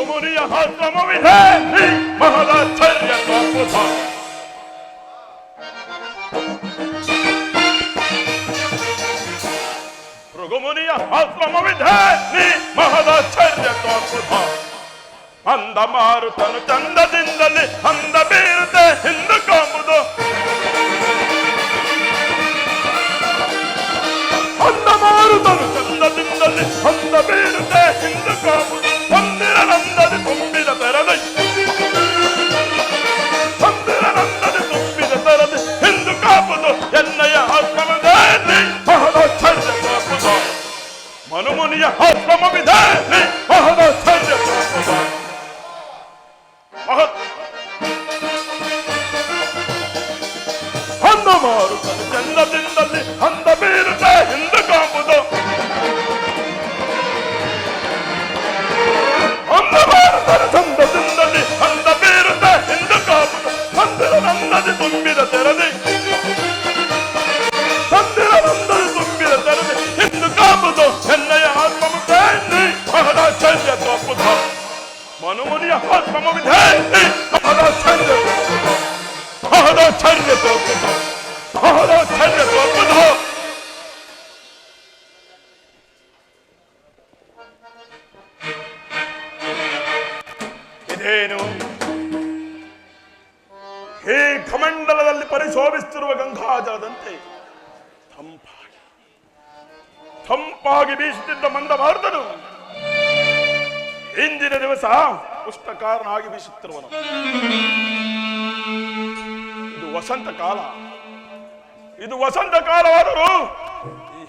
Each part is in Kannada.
ಭೃಗುಮುನಿಯ ಆಶ್ರಮವಿದೆ ಮಹದಾಶ್ಚರ್ಯ ಅದ್ಭುತ. ಭೃಗುಮುನಿಯ ಆಶ್ರಮವಿದೆ ಮಹದಾಶ್ಚರ್ಯ ಅದ್ಭುತ. ಅಂದ ಮಾರುತನು ಚಂದದಿಂದಲೇ ಅಂದ ಬೀರುತ್ತೆ ಹಿಂದು ಕಾಂಬುದು. ಅಂದ ಮಾರುತನು ಚಂದದಿಂದಲೇ ಅಂದ ಬೀರುತ್ತೆ ಹಿಂದು ಕಾಂಬುದು. ಮಂದಿರನಂದದಿ ತುಂಬಿದ ತೆರದೆ ಮಂದಿರನಂದದಿ ತುಂಬಿದ ತೆರದೆ ಹಿಂದು ಕಾಂಬುದು. ಎನ್ನಯ ಆಶ್ರಮವಿದೆ ಮಹದಾಶ್ಚರ್ಯ ಅದ್ಭುತ. ಮನುಮುನಿಯ ಆಶ್ರಮವಿದೆ ಮಹದಾಶ್ಚರ್ಯ ಅದ್ಭುತ. ಅಂದ ಮಾರುತನು ಚಂದದಿಂದಲೇ ಅಂದ ಬೀರುತ್ತೆ ಹಿಂದು ಕಾಂಬುದು. ಅಂದ ಮಾರುತನು ಚಂದದಿಂದಲೇ ಅಂದ ಬೀರುತ್ತೆ ಹಿಂದು ಕಾಂಬುದು. ಮಂದಿರನಂದದಿ ತುಂಬಿದ ತೆರದೆ ಮಂದಿರನಂದದಿ ತುಂಬಿದ ತೆರದೆ ಹಿಂದು ಕಾಂಬುದು. ಎನ್ನಯ ಆತ್ಮವಿದೆ ಮಹದಾಶ್ಚರ್ಯ ಅದ್ಭುತ. ಮನುಮುನಿಯ ಆಶ್ರಮವಿದೆ ಮಹದಾಶ್ಚರ್ಯ ಮಹದಾಶ್ಚರ್ಯ ಮಹದಾಶ್ಚರ್ಯ ಅದ್ಭುತ. ಇದೇನು ಈ ಕಮಂಡಲದಲ್ಲಿ ಪರಿಶೋಭಿಸುತ್ತಿರುವ ಗಂಗಾಜಲದಂತೆ ತಂಪಾಗಿ ಬೀಸುತ್ತಿದ್ದ ಮಂದಮಾರುತನು ಇಂದಿನ ದಿವಸ ಪುಷ್ಟಕಾರನಾಗಿ ಬೀಸುತ್ತಿರುವನು. ಇದು ವಸಂತ ಕಾಲ. ಇದು ವಸಂತ ಕಾಲವಾದರೂ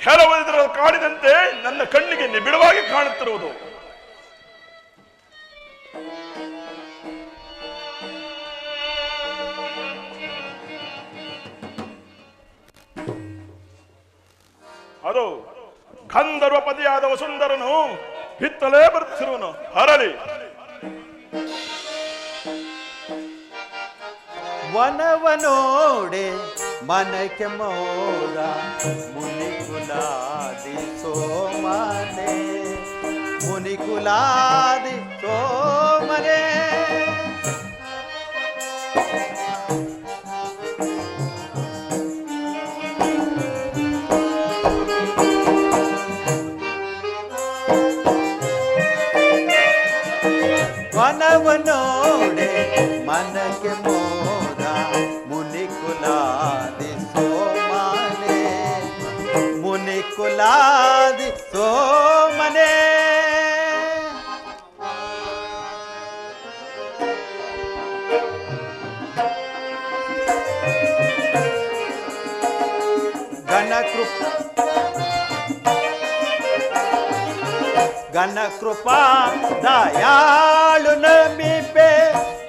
ಹೆರವದಿರ ಕಾಡಿದಂತೆ ನನ್ನ ಕಣ್ಣಿಗೆ ನಿಬಿಡವಾಗಿ ಕಾಣುತ್ತಿರುವುದು. ಅದು ಗಂಧರ್ವಪತಿಯಾದ ವಸುಂಧರನು ಹಿತ್ತಲೇ ಬರುತ್ತಿರುವನು. ಹರಳಿ ವನವನೋಡೆ ಮನಕ್ಕೆ ಮೋದ ಮುನಿಕುಲಾದಿ ಸೋಮನೆ ಮುನಿಕುಲಾದಿ ಸೋಮನೆ. ವನವನೋಡೆ ಮನಕ್ಕೆ ಮೋದ ಮುನಿಕುಲಾದಿ ಸೋಮನೆ ಮುನಿಕುಲಾದಿ ಸೋಮನೆ. ಘನಕೃಪಾ ದಯಾಳು ನಮಿಪೆ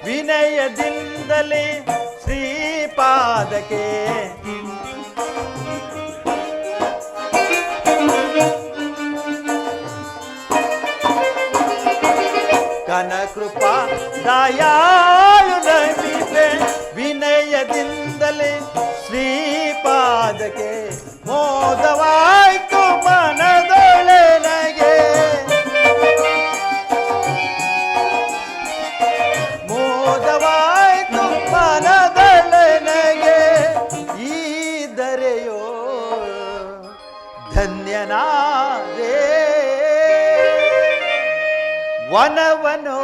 ವಿನಯದಿಂದಲೇ ಶ್ರೀಪಾದಕ್ಕೆ. ಘನಕೃಪಾ ದಯಾಳು ನಮಿಪೆ ವಿನಯದಿಂದಲೇ ಶ್ರೀಪಾದಕ್ಕೆ. ಮೋದವಾಯ್ತು ಮನದೊಳೆ ನಗೆ ಮೋದವಾಯ್ತು ಮನದೊಳೆ ನಗೆ. ಈ ದರೆಯೋ ಧನ್ಯನಾದೆ ವನವನೋ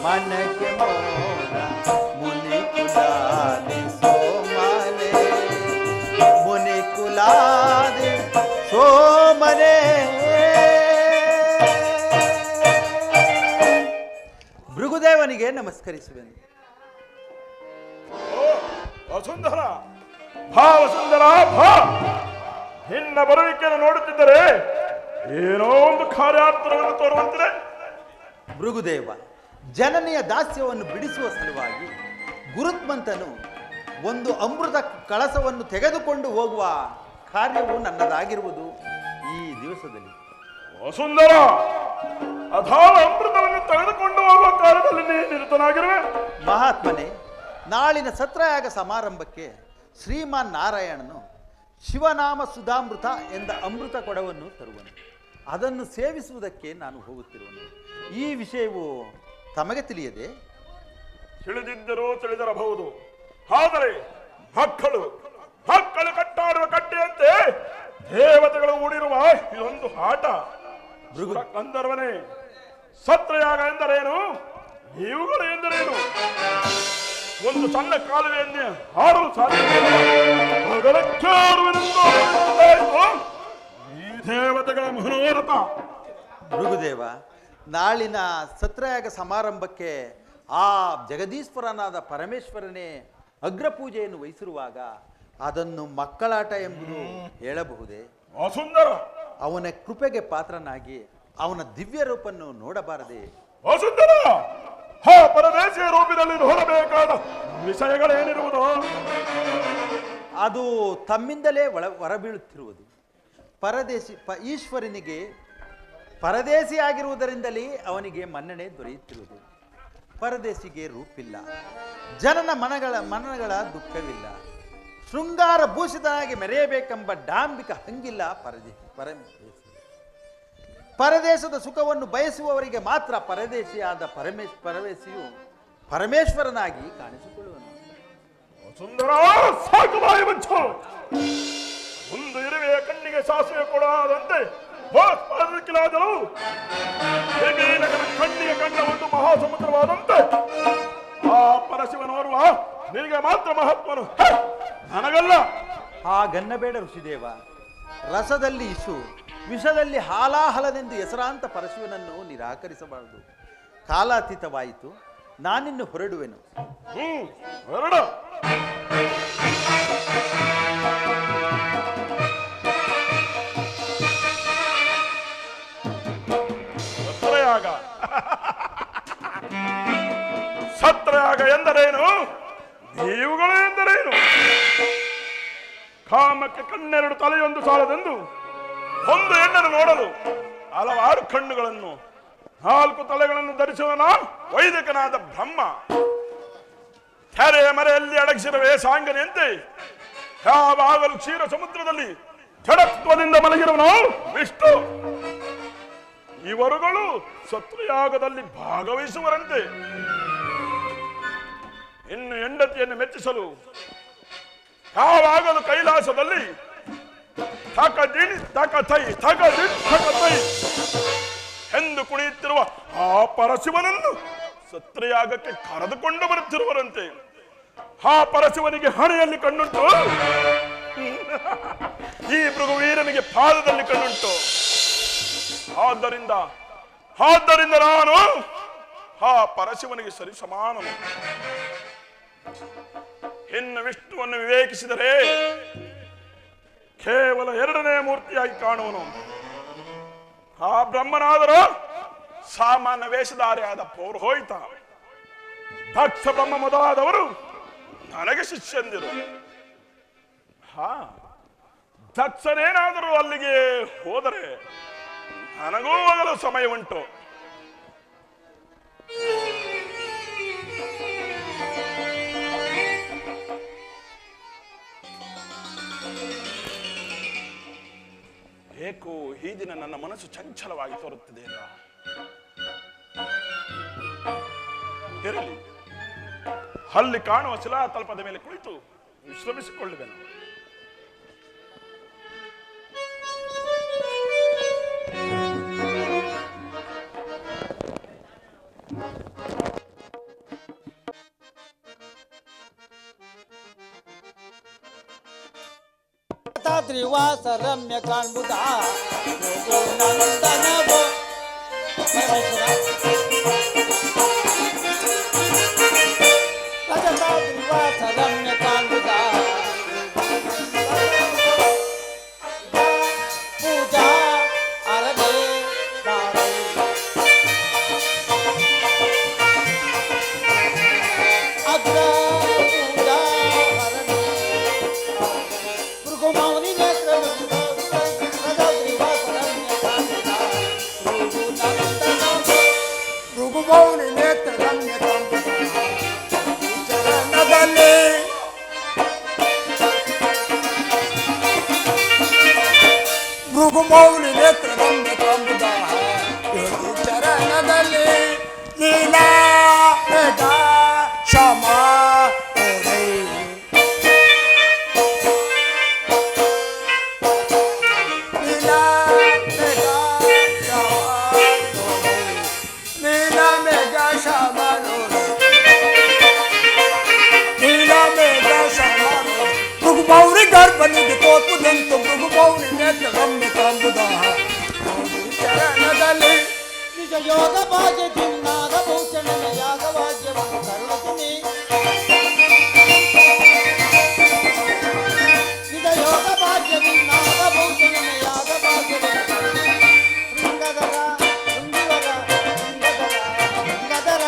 ಮನಕ್ಕೆ ಮೋದ ಮುನಿಕುಲಾದಿ ಸೋಮನೆ ಮುನಿಕುಲಾದಿ ಸೋಮನೆ. ಭೃಗುದೇವನಿಗೆ ನಮಸ್ಕರಿಸುವೆನು. ವಸುಂಧರ ಭಾ ವಸುಂಧರ ಭಾ. ನಿನ್ನ ಬರುವಿಕೆಯನ್ನು ನೋಡುತ್ತಿದ್ದರೆ ಏನೋ ಒಂದು ಕಾರ್ಯಾರ್ಥವನ್ನು ತೋರುವಂತಿದೆ. ಭೃಗುದೇವ, ಜನನಿಯ ದಾಸ್ಯವನ್ನು ಬಿಡಿಸುವ ಸಲುವಾಗಿ ಗುರುತ್ಮಂತನು ಒಂದು ಅಮೃತ ಕಳಸವನ್ನು ತೆಗೆದುಕೊಂಡು ಹೋಗುವ ಕಾರ್ಯವು ನನ್ನದಾಗಿರುವುದು ಈ ದಿವಸದಲ್ಲಿ. ವಸುಂಧರ, ಅಧಾಳ ಅಮೃತವನ್ನು ತೆಗೆದುಕೊಂಡು ಹೋಗುವ ಕಾರ್ಯದಲ್ಲಿ ನಿರತನಾಗಿರುವೆ. ಮಹಾತ್ಮನೇ, ನಾಳಿನ ಸತ್ರಯಾಗ ಸಮಾರಂಭಕ್ಕೆ ಶ್ರೀಮಾನ್ ನಾರಾಯಣನು ಶಿವನಾಮ ಸುಧಾಮೃತ ಎಂದ ಅಮೃತ ಕೊಡವನ್ನು ತರುವನು. ಅದನ್ನು ಸೇವಿಸುವುದಕ್ಕೆ ನಾನು ಹೋಗುತ್ತಿರುವನು. ಈ ವಿಷಯವು ತಮಗೆ ತಿಳಿಯದೆ? ತಿಳಿದಿದ್ದರೂ ತಿಳಿದಿರಬಹುದು. ಆದರೆ ಮಕ್ಕಳು ಕಟ್ಟಾಡುವ ಕಟ್ಟೆಯಂತೆ ದೇವತೆಗಳು ಹೂಡಿರುವ ಇದೊಂದು ಆಟ. ಗಂಧರ್ವನೇ, ಸತ್ರಯಾಗ ಎಂದರೇನು? ಇವುಗಳು ಎಂದರೇನು? ಒಂದು ಸಣ್ಣ ಕಾಲುವೆಯನ್ನೇ ಹಾಡಲು ಸಾಧ್ಯವಿಲ್ಲ. ಈ ದೇವತೆಗಳ ಮನೋರಥ. ಭೃಗುದೇವ, ನಾಳಿನ ಸತ್ರಯಾಗ ಸಮಾರಂಭಕ್ಕೆ ಆ ಜಗದೀಶ್ವರನಾದ ಪರಮೇಶ್ವರನೇ ಅಗ್ರಪೂಜೆಯನ್ನು ವಹಿಸಿರುವಾಗ ಅದನ್ನು ಮಕ್ಕಳಾಟ ಎಂಬುದು ಹೇಳಬಹುದೇ? ವಸುಂಧರ, ಅವನ ಕೃಪೆಗೆ ಪಾತ್ರನಾಗಿ ಅವನ ದಿವ್ಯ ರೂಪನ್ನು ನೋಡಬಾರದೆ? ವಸುಂಧರ, ಆ ಪರದೇಶಿಯ ರೂಪದಲ್ಲಿ ನೋಡಬೇಕಾದ ವಿಷಯಗಳೇನಿರುವುದು? ಅದು ತಮ್ಮಿಂದಲೇ ಹೊರಬೀಳುತ್ತಿರುವುದು. ಈಶ್ವರನಿಗೆ ಪರದೇಶಿಯಾಗಿರುವುದರಿಂದಲೇ ಅವನಿಗೆ ಮನ್ನಣೆ ದೊರೆಯುತ್ತಿರುವುದು. ಪರದೇಶಿಗೆ ರೂಪಿಲ್ಲ, ಜನನ ಮನಗಳ ದುಃಖವಿಲ್ಲ, ಶೃಂಗಾರ ಭೂಷಿತನಾಗಿ ಮೆರೆಯಬೇಕೆಂಬ ಡಾಂಬಿಕ ಹಂಗಿಲ್ಲ ಪರದೇಶದ ಸುಖವನ್ನು ಬಯಸುವವರಿಗೆ ಮಾತ್ರ ಪರದೇಶಿಯಾದ ಪರಮೇಶಿಯು ಪರಮೇಶ್ವರನಾಗಿ ಕಾಣಿಸಿಕೊಳ್ಳುವನು. ಸುಂದರ, ಸಾಕು ಬಾಯಿ ಮುಚ್ಚು. ಒಂದು ಇರುವೆಯ ಕಣ್ಣಿಗೆ ಸಾಸಿವೆ ಕೊಡಾದಂತೆ ಕಿಲಾದರೂ ಕಣ್ಣಿಗೆ ಕಂಡ ಒಂದು ಮಹಾಸಮುದ್ರವಾದಂತೆ ಆ ಪರಶಿವನೋರ್ವ ನಿನಗೆ ಮಾತ್ರ ಮಹತ್ವನು, ನನಗಲ್ಲ. ಹಾಗನ್ನಬೇಡ ಋಷಿದೇವ. ರಸದಲ್ಲಿ ಇಸು, ವಿಷದಲ್ಲಿ ಹಾಲಾಹಲನೆಂದು ಹೆಸರಾಂತ ಪರಶಿವನನ್ನು ನಿರಾಕರಿಸಬಾರದು. ಕಾಲಾತೀತವಾಯಿತು, ನಾನಿನ್ನು ಹೊರಡುವೆನು. ಹೊರಡ. ಸತ್ರಯಾಗ ಎಂದರೇನು? ನೀವುಗಳು ಎಂದರೇನು? ಕಾಮಕ್ಕೆ ಕಣ್ಣೆರಡು ತಲೆಯೊಂದು ಸಾಲದೆಂದು ಒಂದು ಹೆಣ್ಣನ್ನು ನೋಡಲು ಹಲವಾರು ಕಣ್ಣುಗಳನ್ನು 4 ತಲೆಗಳನ್ನು ಧರಿಸುವನ ವೈದಿಕನಾದ ಬ್ರಹ್ಮ ತೆರೆಯ ಮರೆಯಲ್ಲಿ ಅಡಗಿಸಿರುವೆ ಸಾಂಗನೆಯಂತೆ ಯಾವಾಗಲೂ ಕ್ಷೀರ ಸಮುದ್ರದಲ್ಲಿ ಜಡತ್ವದಿಂದ ಮಲಗಿರುವನು ವಿಷ್ಣು. ಇವರುಗಳು ಸತ್ರಯಾಗದಲ್ಲಿ ಭಾಗವಹಿಸುವರಂತೆ. ಇನ್ನು ಹೆಂಡತಿಯನ್ನು ಮೆಚ್ಚಿಸಲು ಯಾವಾಗಲೂ ಕೈಲಾಸದಲ್ಲಿ ಎಂದು ಕುಣಿಯುತ್ತಿರುವ ಆ ಪರಶಿವನನ್ನು ಸತ್ರಯಾಗಕ್ಕೆ ಕರೆದುಕೊಂಡು ಬರುತ್ತಿರುವರಂತೆ. ಆ ಪರಶಿವನಿಗೆ ಹಣೆಯಲ್ಲಿ ಕಣ್ಣುಂಟು, ಈ ಭೃಗುವೀರನಿಗೆ ಪಾದದಲ್ಲಿ ಕಣ್ಣುಂಟು. ಆದ್ದರಿಂದ ನಾನು ಆ ಪರಶಿವನಿಗೆ ಸರಿ ಸಮಾನನು. ಇನ್ನು ವಿಷ್ಣುವನ್ನು ವಿವೇಕಿಸಿದರೆ ಕೇವಲ 2ನೇ ಮೂರ್ತಿಯಾಗಿ ಕಾಣುವನು. ಆ ಬ್ರಹ್ಮನಾದರೂ ಸಾಮಾನ್ಯ ವೇಷಧಾರಿಯಾದ ಪೌರೋಹಿತ. ದಕ್ಷ ಬ್ರಹ್ಮ ಮೊದಲಾದವರು ನನಗೆ ಶಿಷ್ಯಂದಿರು. ದಕ್ಷನೇನಾದರೂ ಅಲ್ಲಿಗೆ ಹೋದರೆ ನನಗೂ ಹೋಗಲು ಸಮಯ ಉಂಟು. ಏಕೋ ಈ ದಿನ ನನ್ನ ಮನಸ್ಸು ಚಂಚಲವಾಗಿ ತೋರುತ್ತದೆ. ಇರಲಿ, ಅಲ್ಲಿ ಕಾಣುವ ಶಿಲಾತಲ್ಪದ ಮೇಲೆ ಕುಳಿತು ವಿಶ್ರಮಿಸಿಕೊಳ್ಳುವೆನು. ತ್ರಿವಾಸ ರಮ್ಯ ಕಾಣ್ಬುದ ನಂದನವೋ ತ್ರಿವಾಸ ರಮ್ಯ ಕಾಣ್ಬುದ ಪೂಜಾ ಅರಗೆ ಅಗ್ರ ಪೂಜಾ ಅರಗೆ ಭೃಗುಮೌನಿ ಮೌನಿ ನೇತ್ರ ರಮ್ಯ ಕಾಂಬುದ ಯೋಗಿ ಚರಣದಲ್ಲಿ ಲೀಲಾ ಮೇಘ ಶ್ಯಾಮ ಓರೈ ಲೀಲಾ ಮೇಘ ಶ್ಯಾಮ ಓರೈ ಲೀಲಾ ಮೇಘ ಶ್ಯಾಮ ಮೃಗುಮೌನಿ ಗರ್ಭನಿಗೆ ತೋತು ನಿಂತು ಮೃಗುಮೌನಿ ನೇತ್ರ ರಮ್ಯ ಕಾಂಬುದ ಚರಣದಲ್ಲಿ ನಿಜ ಯೋಗ ಭಾಗ್ಯದಿಂದಾದ ಭೂಷಣನ ಯಾಗವಾದ್ಯವನ್ನು ಕರುಣತೀನಿ ನಿಜ ಯೋಗ ಭಾಗ್ಯದಿಂದಾದ ಭೂಷಣನ ಯಾಗವಾದ್ಯವನ್ನು ಶೃಂಗದರ ಶೃಂಗಿವರ ಶೃಂಗದರ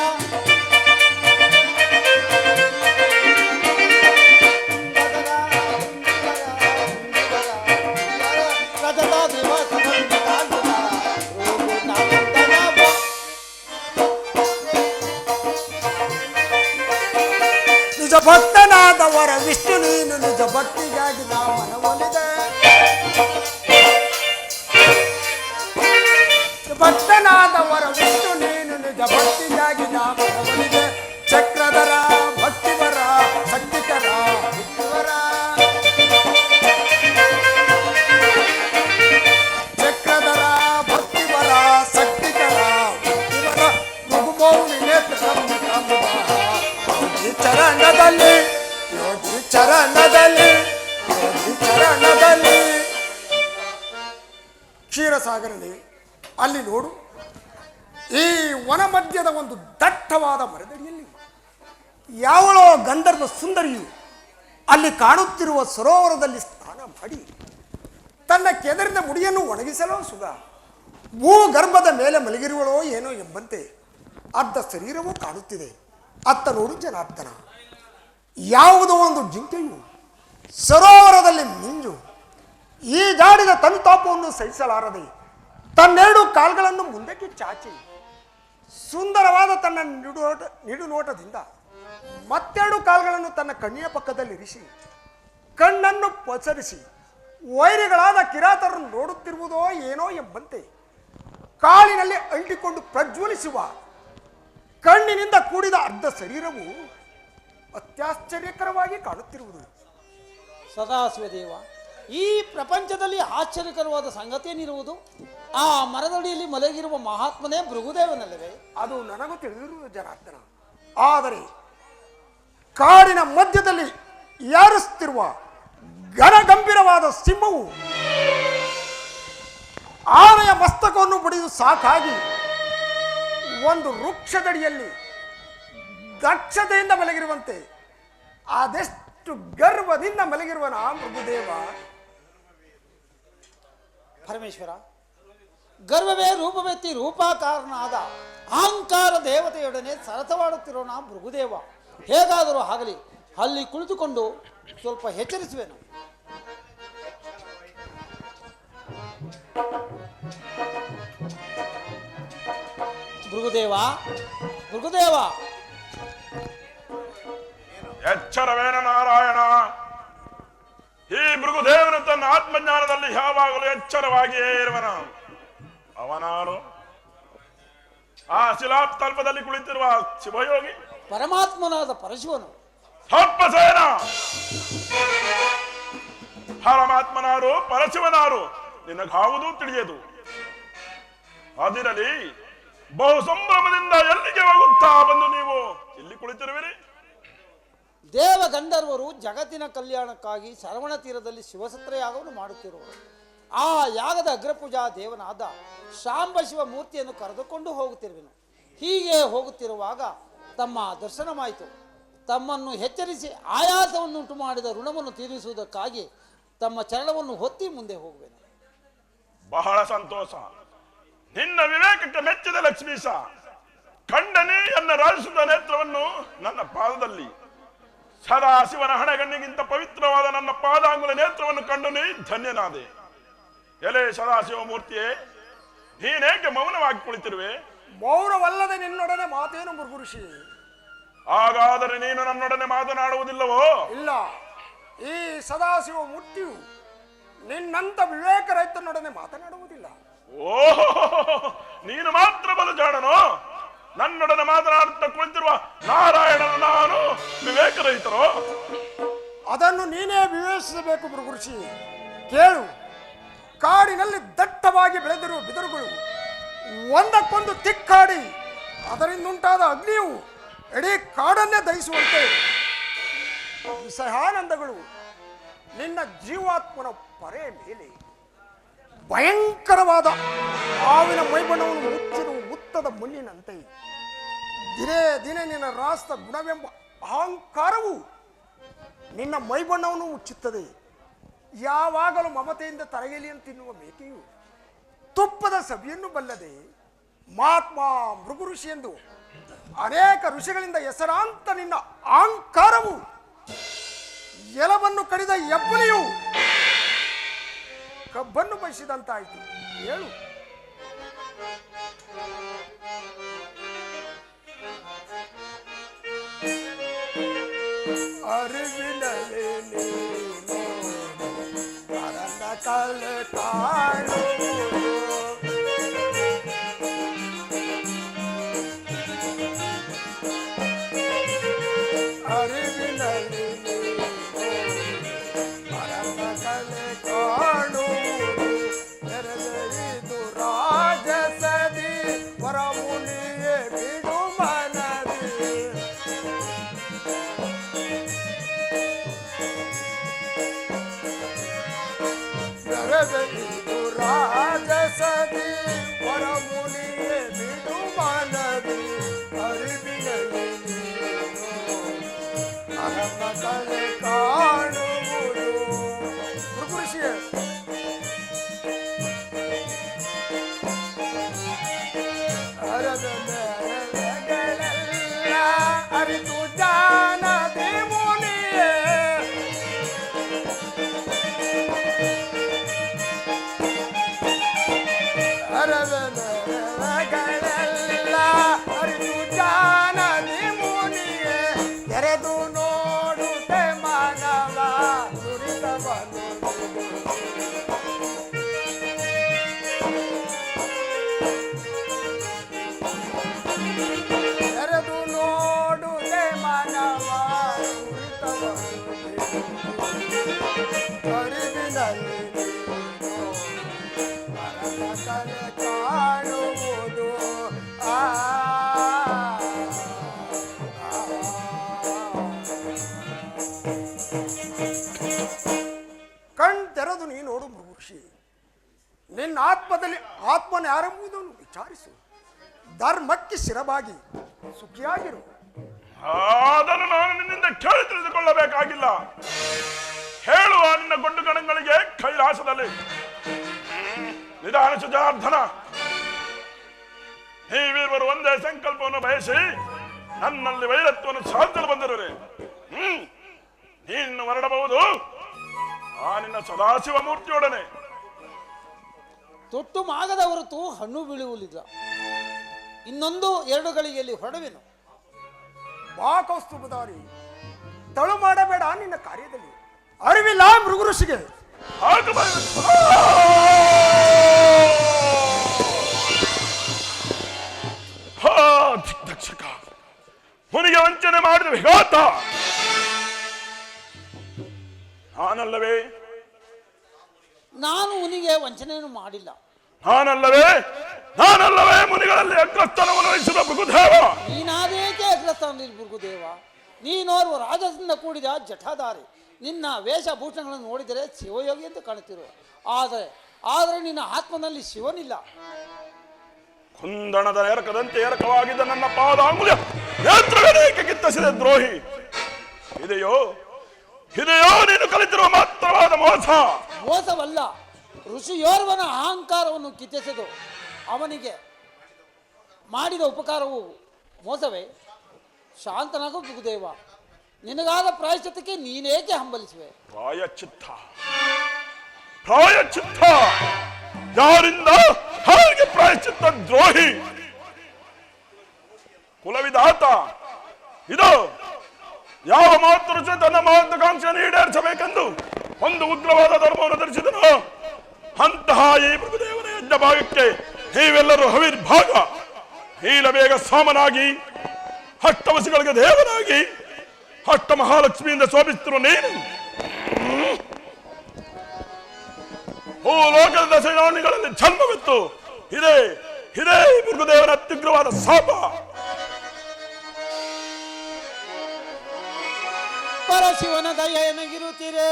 ನಿಜ ಭಕ್ತನಾದವರ ವಿಷ್ಣು ನೀನು ನಿಜ ಭಕ್ತಿಗಾಗಿ ನಾ ಮನವೊಲಿದೆ ಭಕ್ತನಾದವರ ವಿಷ್ಣು ನೀನು ನಿಜ ಭಕ್ತಿಗಾಗಿ ನಾ ಮನವೊಲಿದೆ ಚಕ್ರಧರ ಭಕ್ತಿವರ ಶಕ್ತಿಕರ ಭಕ್ತಿವರ ಚಕ್ರಧರ ಭಕ್ತಿವರ ಶಕ್ತಿಕರ ಭಕ್ತಿವರ ಮೃಗುಮೌನಿ ನೇತ್ರ ರಮ್ಯ ಕಾಂಬುದ ಯೋಗಿ ಚರಣದಲ್ಲಿ ಯೋಗಿ ಚರಣದಲ್ಲಿ ಯೋಗಿ ಚರಣದಲ್ಲಿ ಕ್ಷೀರಸಾಗರನೇ ಅಲ್ಲಿ ನೋಡು ಈ ವನ ಮಧ್ಯದ ಒಂದು ದಟ್ಟವಾದ ಮರದಡಿಯಲ್ಲಿ ಯಾವಳೋ ಗಂಧರ್ವ ಸುಂದರಿಯು ಅಲ್ಲಿ ಕಾಣುತ್ತಿರುವ ಸರೋವರದಲ್ಲಿ ಸ್ನಾನ ಮಾಡಿ ತನ್ನ ಕೆದರಿದ ಮುಡಿಯನ್ನು ಒಣಗಿಸಲೋ ಸುಗ ಭೂಗರ್ಭದ ಮೇಲೆ ಮಲಗಿರುವಳೋ ಏನೋ ಎಂಬಂತೆ ಅರ್ಧ ಶರೀರವೂ ಕಾಣುತ್ತಿದೆ. ಅತ್ತ ನೋಡು ಜನಾರ್ದನ, ಯಾವುದೋ ಒಂದು ಜಿಂಕೆಯು ಸರೋವರದಲ್ಲಿ ಮಿಂಜು ಈ ಜಾಡಿದ ತನುತಾಪವನ್ನು ಸಹಿಸಲಾರದೆ ತನ್ನೆರಡು ಕಾಲ್ಗಳನ್ನು ಮುಂದಕ್ಕೆ ಚಾಚಿ ಸುಂದರವಾದ ತನ್ನ ನಿಡುನೋಟದಿಂದ ಮತ್ತೆರಡು ಕಾಲ್ಗಳನ್ನು ತನ್ನ ಕಣ್ಣಿನ ಪಕ್ಕದಲ್ಲಿರಿಸಿ ಕಣ್ಣನ್ನು ಪಸರಿಸಿ ವೈರಿಗಳಾದ ಕಿರಾತರನ್ನು ನೋಡುತ್ತಿರುವುದೋ ಏನೋ ಎಂಬಂತೆ ಕಾಲಿನಲ್ಲಿ ಅಂಟಿಕೊಂಡು ಪ್ರಜ್ವಲಿಸುವ ಕಣ್ಣಿನಿಂದ ಕೂಡಿದ ಅರ್ಧ ಶರೀರವು ಅತ್ಯಾಶ್ಚರ್ಯಕರವಾಗಿ ಕಾಣುತ್ತಿರುವುದು. ಸದಾಶಿವದೇವ, ಈ ಪ್ರಪಂಚದಲ್ಲಿ ಆಶ್ಚರ್ಯಕರವಾದ ಸಂಗತಿಯೇನಿರುವುದು? ಆ ಮರದಡಿಯಲ್ಲಿ ಮಲಗಿರುವ ಮಹಾತ್ಮನೇ ಭೃಗುದೇವನಲ್ಲವೇ? ಅದು ನನಗೂ ತಿಳಿದಿರುವುದು ಜನಾರ್ದನ. ಆದರೆ ಕಾಡಿನ ಮಧ್ಯದಲ್ಲಿ ಯಾರಿಸುತ್ತಿರುವ ಘನಗಂಭೀರವಾದ ಸಿಂಹವು ಆನೆಯ ಮಸ್ತಕವನ್ನು ಬಡಿದು ಸಾಕಾಗಿ ಒಂದು ವೃಕ್ಷದಡಿಯಲ್ಲಿ ದಕ್ಷತೆಯಿಂದ ಮಲಗಿರುವಂತೆ ಅದೆಷ್ಟು ಗರ್ವದಿಂದ ಮಲಗಿರುವನ ಮೃಗುದೇವ. ಪರಮೇಶ್ವರ, ಗರ್ವವೇ ರೂಪವೆತ್ತಿ ರೂಪಾಕಾರನಾದ ಅಹಂಕಾರ ದೇವತೆಯೊಡನೆ ಸರಸವಾಡುತ್ತಿರೋಣ ಭೃಗುದೇವ. ಹೇಗಾದರೂ ಆಗಲಿ ಅಲ್ಲಿ ಕುಳಿತುಕೊಂಡು ಸ್ವಲ್ಪ ಎಚ್ಚರಿಸುವೆನು. ಭೃಗುದೇವ, ಭೃಗುದೇವ, ಎಚ್ಚರವೇನ ನಾರಾಯಣ. ಈ ಮೃಗುದೇವನು ತನ್ನ ಆತ್ಮಜ್ಞಾನದಲ್ಲಿ ಯಾವಾಗಲೂ ಎಚ್ಚರವಾಗಿಯೇ ಇರುವನ. ಅವನಾರು ಆ ಶಿಲಾತಲ್ಪದಲ್ಲಿ ಕುಳಿತಿರುವ ಶಿವಯೋಗಿ ಪರಮಾತ್ಮನಾದ ಪರಶಿವನು. ತಪ್ಪಸೇನ ಪರಮಾತ್ಮನಾರು ಪರಶಿವನಾರು ನಿನಗಾವುದೂ ತಿಳಿಯದು. ಅದಿರಲಿ, ಬಹು ಸಂಭ್ರಮದಿಂದ ಎಲ್ಲಿಗೆ ಹೋಗುತ್ತಾ ಬಂದು ನೀವು ಇಲ್ಲಿ ಕುಳಿತಿರುವಿರಿ? ದೇವ ಗಂಧರ್ವರು ಜಗತ್ತಿನ ಕಲ್ಯಾಣಕ್ಕಾಗಿ ಶರವಣ ತೀರದಲ್ಲಿ ಶಿವಸತ್ರ ಯಾಗವನ್ನು ಮಾಡುತ್ತಿರುವರು. ಆ ಯಾಗದ ಅಗ್ರಪೂಜಾ ದೇವನಾದ ಶಾಂಬ ಶಿವ ಮೂರ್ತಿಯನ್ನು ಕರೆದುಕೊಂಡು ಹೋಗುತ್ತಿರುವೆನು. ಹೀಗೆ ಹೋಗುತ್ತಿರುವಾಗ ತಮ್ಮ ದರ್ಶನವಾಯಿತು. ತಮ್ಮನ್ನು ಎಚ್ಚರಿಸಿ ಆಯಾಸವನ್ನುಂಟು ಮಾಡಿದ ಋಣವನ್ನು ತೀರಿಸುವುದಕ್ಕಾಗಿ ತಮ್ಮ ಚರಣವನ್ನು ಹೊತ್ತಿ ಮುಂದೆ ಹೋಗುವೆನು. ಬಹಳ ಸಂತೋಷ. ನಿನ್ನ ವಿವೇಕಕ್ಕೆ ಮೆಚ್ಚಿದ ಲಕ್ಷ್ಮೀಶ. ಖಂಡನೆ ಎನ್ನ ರಾಜಿಸಿದ ನೇತ್ರವನ್ನು ನನ್ನ ಪಾದದಲ್ಲಿ ಸದಾ ಶಿವನ ಹಣೆಗಣ್ಣಿಗಿಂತ ಪವಿತ್ರವಾದ ನನ್ನ ಪಾದಾಂಗುಲ ನೇತ್ರವನ್ನು ಕಂಡು ನೀ ಧನ್ಯನಾದೆ. ಎಲೆ ಸದಾಶಿವ ಮೂರ್ತಿಯೇ, ನೀನೇಕೆ ಮೌನವಾಗಿ ಕುಳಿತಿರುವೆ? ಮೌನವಲ್ಲದೆ ನಿನ್ನೊಡನೆ ಮಾತೇನು ಮೃಗುಋಷಿ? ಹಾಗಾದರೆ ನೀನು ನನ್ನೊಡನೆ ಮಾತನಾಡುವುದಿಲ್ಲವೋ? ಇಲ್ಲ, ಈ ಸದಾಶಿವ ಮೂರ್ತಿಯು ನಿನ್ನಂತ ವಿವೇಕ ರೈತನೊಡನೆ ಮಾತನಾಡುವುದಿಲ್ಲ. ನೀನು ಮಾತ್ರ ಬಲು ಜಾಣನು. ನನ್ನೊಡನೆ ಮಾತನಾಡುತ್ತಾ ಕುಳಿತಿರುವ ನಾರಾಯಣನ ನಾನು ವಿವೇಕರಹಿತರೋ? ಅದನ್ನು ನೀನೇ ವಿವೇಚಿಸಬೇಕು ಭೃಗುಋಷಿ. ಕೇಳು, ಕಾಡಿನಲ್ಲಿ ದಟ್ಟವಾಗಿ ಬೆಳೆದಿರುವ ಬಿದಿರುಗಳು ಒಂದಕ್ಕೊಂದು ತಿಕ್ಕಾಡಿ ಅದರಿಂದುಂಟಾದ ಅಗ್ನಿಯು ಇಡೀ ಕಾಡನ್ನೇ ದಹಿಸುವಂತೆ ವಿಷಯಾನಂದಗಳು ನಿನ್ನ ಜೀವಾತ್ಮನ ಪರೆ ಮೇಲೆ ಭಯಂಕರವಾದ ಆವಿನ ಮೈಬಣ್ಣವನ್ನು ಮುಚ್ಚಿರುವ ಮುತ್ತದ ಮಣ್ಣಿನಂತೆ ದಿನೇ ದಿನೇ ನಿನ್ನ ರಾಸ್ತ ಗುಣವೆಂಬ ಅಹಂಕಾರವು ನಿನ್ನ ಮೈಬಣ್ಣವನ್ನು ಮುಚ್ಚುತ್ತದೆ. ಯಾವಾಗಲೂ ಮಮತೆಯಿಂದ ತರಗೆಲಿಯನ್ನು ತಿನ್ನುವ ಮೇಕೆಯು ತುಪ್ಪದ ಸಭೆಯನ್ನು ಬಲ್ಲದೆ ಮಹಾತ್ಮ ಭೃಗುಋಷಿ ಎಂದು ಅನೇಕ ಋಷಿಗಳಿಂದ ಹೆಸರಾಂತ ನಿನ್ನ ಅಹಂಕಾರವು ಎಲವನ್ನು ಕಡಿದ ಹೆಬ್ಬುಲಿಯು ಕಬ್ಬನ್ನು ಬಯಸಿದಂತಾಯಿತು. ಹೇಳು, ಅರಿವಿನಲ್ಲಿ ನೀನು ಪರನ ಕಲೆ ಕಾಣುವುದು, ಅರಿವಿನಲ್ಲಿ ನೀನು ಪರನ ಕಲೆ ಕಾಣುವುದು, ತೆರೆದು ರಾಜಸದಿ ವರಮುನಿಯೇ ಬಿಡು ಮನದಿ. ತೆರೆದು ರಾಜಸದಿ ವರಮುನಿಯೇ ಬಿಡು ಮನದಿ, ಅರಿವಿನಲ್ಲಿ ನೀನು ಅರಮ ಕಲೆ ಕಾಣುವುದು. ಭೃಗುಋಷಿಯೇ, ಅರದ ಮೇಲೆಗಳೆಲ್ಲ ಅರಿತು ಜಾನದಿ ಮುನಿಯೇ, ಅರದ ಮೇಲೆಗಳೆಲ್ಲ ಅರಿತು ಜಾನದಿ ಮುನಿಯೇ, ತೆರೆದು ನೋಡುತ್ತೆ ಮಾನವ ದುರಿತವನ್ನು. ತೆರೆದು ನೋಡುತ್ತೆ ಮಾನವ ದುರಿತವನ್ನು. ಅರಿವಿನಲ್ಲಿ ನೀನು ಪರಮ ಕಲೆ ಕಾಣುವುದು. ಕಣ್ ತೆರೆದು ನೀ ನೋಡು ಭೃಗುಋಷಿ. ನಿನ್ನ ಆತ್ಮದಲ್ಲಿ ಆತ್ಮನ ಯಾರೆಂಬುದನ್ನು ವಿಚಾರಿಸು. ಧರ್ಮಕ್ಕೆ ಶಿರಬಾಗಿ ಸುಖಿಯಾಗಿರು. ಅದನ್ನು ನಾನು ನಿನ್ನಿಂದ ಕೇಳಿ ತಿಳಿದುಕೊಳ್ಳಬೇಕಾಗಿಲ್ಲ. ಹೇಳುವ ನಿನ್ನ ಗಂಡು ಗಣಗಳಿಗೆ ಕೈಲಾಸದಲ್ಲಿ ನಿಧಾನ ಜನಾರ್ದನ, ನೀವಿರುವರು ಒಂದೇ ಸಂಕಲ್ಪವನ್ನು ಬಯಸಿ ನನ್ನಲ್ಲಿ ವೈರತ್ವವನ್ನು ಸಾಧಿಸಲು ಬಂದಿರುವೆ. ನೀನು ಹೊರಡಬಹುದು ಆ ನಿನ್ನ ಸದಾಶಿವ ಮೂರ್ತಿಯೊಡನೆ. ತೊಟ್ಟು ಮಾಗದ ಹೊರತು ಹಣ್ಣು ಬೀಳುವುದಿಲ್ಲ. ಇನ್ನೊಂದು 2 ಗಳಿಗೆಯಲ್ಲಿ ಹೊರಡುವೆನು. ಬಾ ಕೌಸ್ತುಭಧಾರಿ, ತಳು ಮಾಡಬೇಡ ನಿನ್ನ ಕಾರ್ಯದಲ್ಲಿ. ಅರಿವಿಲ್ಲ ಭೃಗುಋಷಿಗೆ. ದಕ್ಷಕ, ಮುನಿಗೆ ವಂಚನೆ ಮಾಡಿದ ವಿಘಾತ ನಾನಲ್ಲವೇ? ನಾನು ಮುನಿಗೆ ವಂಚನೆಯನ್ನು ಮಾಡಿಲ್ಲ. ನಾನಲ್ಲವೇ ಮುನಿಗಳಲ್ಲಿ ಅಗ್ರಸ್ಥಾನವನ್ನು ವಹಿಸಿದ ಭೃಗುದೇವ? ನೀನಾದೇಕೆ ಅಗ್ರಸ್ಥಾನದಲ್ಲಿ ಭೃಗುದೇವ? ನೀನೋರ್ವ ರಾಜದಿಂದ ಕೂಡಿದ ಜಠಾಧಾರಿ. ನಿನ್ನ ವೇಷಭೂಷಣಗಳನ್ನು ನೋಡಿದರೆ ಶಿವಯೋಗಿ ಎಂದು ಕಾಣುತ್ತಿರುವ. ಆದರೆ ನಿನ್ನ ಆತ್ಮನಲ್ಲಿ ಶಿವನಿಲ್ಲ. ಕುಂದಣದ ಎರಕದಂತೆ ಎರಕವಾಗಿದ್ದ ನನ್ನ ಪಾದಾಂಗುಲ್ಯ ನೇತ್ರಗಳೇಕೆ ಕಿತ್ತಸಿದೆ ದ್ರೋಹಿ. ಇದೆಯೋ ನೀನು ಕಲಿತಿರುವ ಮಾತ್ರವಾದ ಮೋಸವಲ್ಲ. ಋಷಿಯೋರ್ವನ ಅಹಂಕಾರವನ್ನು ಕಿತ್ತೆಸೆದು ಅವನಿಗೆ ಮಾಡಿದ ಉಪಕಾರವು ಮೋಸವೇ? ಶಾಂತನಾಗು ಭೃಗುದೇವ. ನಿನಗಾದ ಪ್ರಾಯಶ್ಚಿತ್ತಕ್ಕೆ ನೀನೇಕೆ ಹಂಬಲಿಸುವೆ? ಪ್ರಾಯಶ್ಚಿತ್ತ ಯಾರಿಂದ? ಹಾಗೆ ಪ್ರಾಯಶ್ಚಿತ್ತ ದ್ರೋಹಿ ಕುಲವಿದಾತ. ಇದು ಯಾವ ಮಾತೃ ತನ್ನ ಮಹತ್ವಾಕಾಂಕ್ಷೆಯನ್ನು ಈಡೇರಿಸಬೇಕೆಂದು ಒಂದು ಉಗ್ರವಾದ ಧರ್ಮವನ್ನು ಧರಿಸಿದನು. ಅಂತಹ ಈ ಭೃಗುದೇವನ ಯಜ್ಞ ಭಾಗಕ್ಕೆ ನೀವೆಲ್ಲರೂ ಹವಿರ್ಭಾಗ ನೀಲಬೇಗ ಸಾಮನಾಗಿ ಅಷ್ಟವಸುಗಳಿಗೆ ದೇವನಾಗಿ ಅಷ್ಟ ಮಹಾಲಕ್ಷ್ಮಿಯಿಂದ ಶೋಭಿಸುತ್ತಿರುವ ನೀನು ಲೋಕದ ದಶನಾಣಿಗಳಲ್ಲಿ ಜನ್ಮವಿತ್ತು. ಇದೇ ಮೃಗದೇವನ ಅತ್ಯುಗ್ರವಾದ ಶಾಪ. ಪರಶಿವನ ದಯೆನಗಿರುತ್ತೀರೇ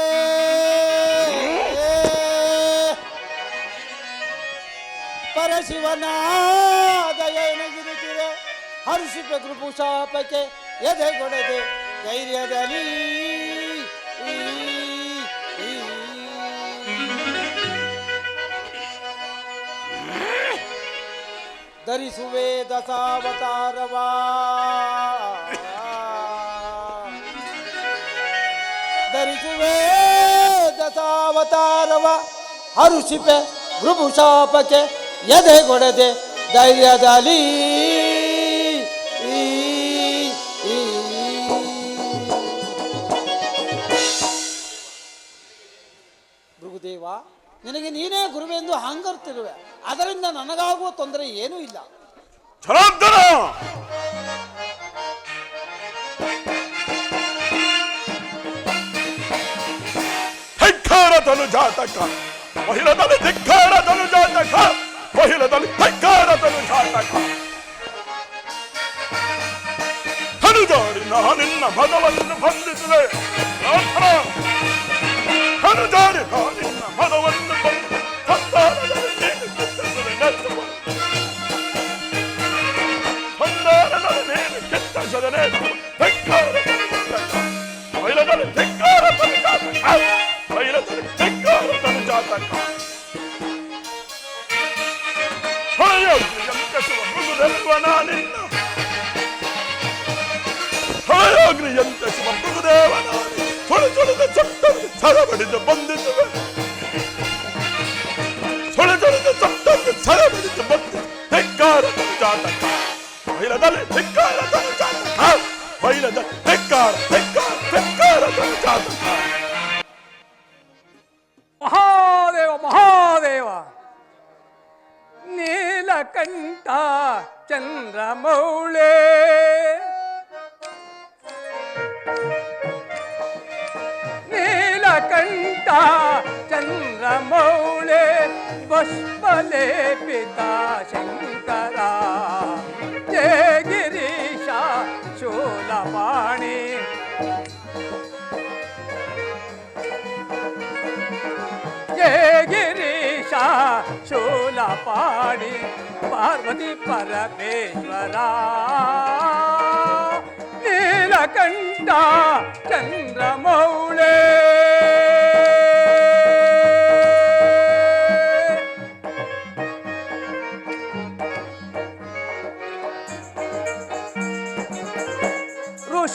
ಪರಶಿವನ ದಯೆನಗಿರುತ್ತೀರೆ ಹರ್ಷಿಪ ಕೃಪು ಶಾಪಕ್ಕೆ ಎದೆಗೊಡದೆ ಧೈರ್ಯದಲ್ಲಿ ಧರಿಸುವೆ ದಶಾವತಾರವಾ ಧರಿಸುವೆ ದಶಾವತಾರವ ಹರುಷಿಪೆ ಭೃಭುಶಾಪಕ್ಕೆ ಎದೆಗೊಡದೆ ಧೈರ್ಯದಲ್ಲಿ ಭೃಗುದೇವ, ನಿನಗೆ ನೀನೇ ಗುರುವೆಂದು ಹಂಗರ್ತಿರುವೆ. ಅದರಿಂದ ನನಗಾಗುವ ತೊಂದರೆ ಏನೂ ಇಲ್ಲ. ಧಿಕ್ಕಾರದನು ಜಾತಕ ಮಹಿಳದಲ್ಲಿ ಧಿಕ್ಕಾರದನು ಜಾತಕ ಮಹಿಳದಲ್ಲಿ ಧಿಕ್ಕಾರದನು ಜಾತಕ ಹನುಜಾಡಿ ನಿನ್ನ ಮದವನ್ನು ಬಂಧಿಸಿದೆ. ಹನುಜಾಡಿ ನಿನ್ನ ಮದವನ್ನು ಕೆತ್ತಸದನೆ ಮಹಿಳದಲ್ಲಿ ಧಿಕ್ಕಾರದನು ಜಾತಕ ಮಹಿಳದಲ್ಲಿ ಧಿಕ್ಕಾರದನು ಜಾತಕ ಮೃಗುದೇವನಿನ್ನ ಹೊಳೆಯೋಗ್ರಿಯಂತ ಶಿವ ಮೃಗುದೇವನಾನಿ ಸುಳಿದ ಸಪ್ತರ್ಗೆ ಸರಬಡಿದು ಬಂದಿಸುವೆ. ಸುಳಿದ ಸಪ್ತರ್ಗೆ ಸರಬಡಿದು ಬಂದಿದ್ದು ಧಿಕ್ಕಾರದನು ಜಾತಕ ಮಹಿಳದಲ್ಲಿ ಧಿಕ್ಕಾರದನು ಜಾತಕ ಮಹಿಳದಲ್ಲಿ ಧಿಕ್ಕಾರದನು ಜಾತಕ. ಮಹಾದೇವ ಮಹಾದೇವ ನೀಲಕಂಠ ಚಂದ್ರಮೌಳೆ ನೀಲಕಂಠ ಚಂದ್ರಮೌಳೆ ಪುಷ್ಪಲೇಪಿತ ಶಂಕರ ಜಯ ಗಿರೀಶ ಶೂಲಪಾಣಿ ಜಯ ಗಿರೀಶ ಶೂಲಪಾಣಿ ಪಾರ್ವತಿ ಪರಮೇಶ್ವರ ನೀಲಕಂಠ ಚಂದ್ರಮೌಳೆ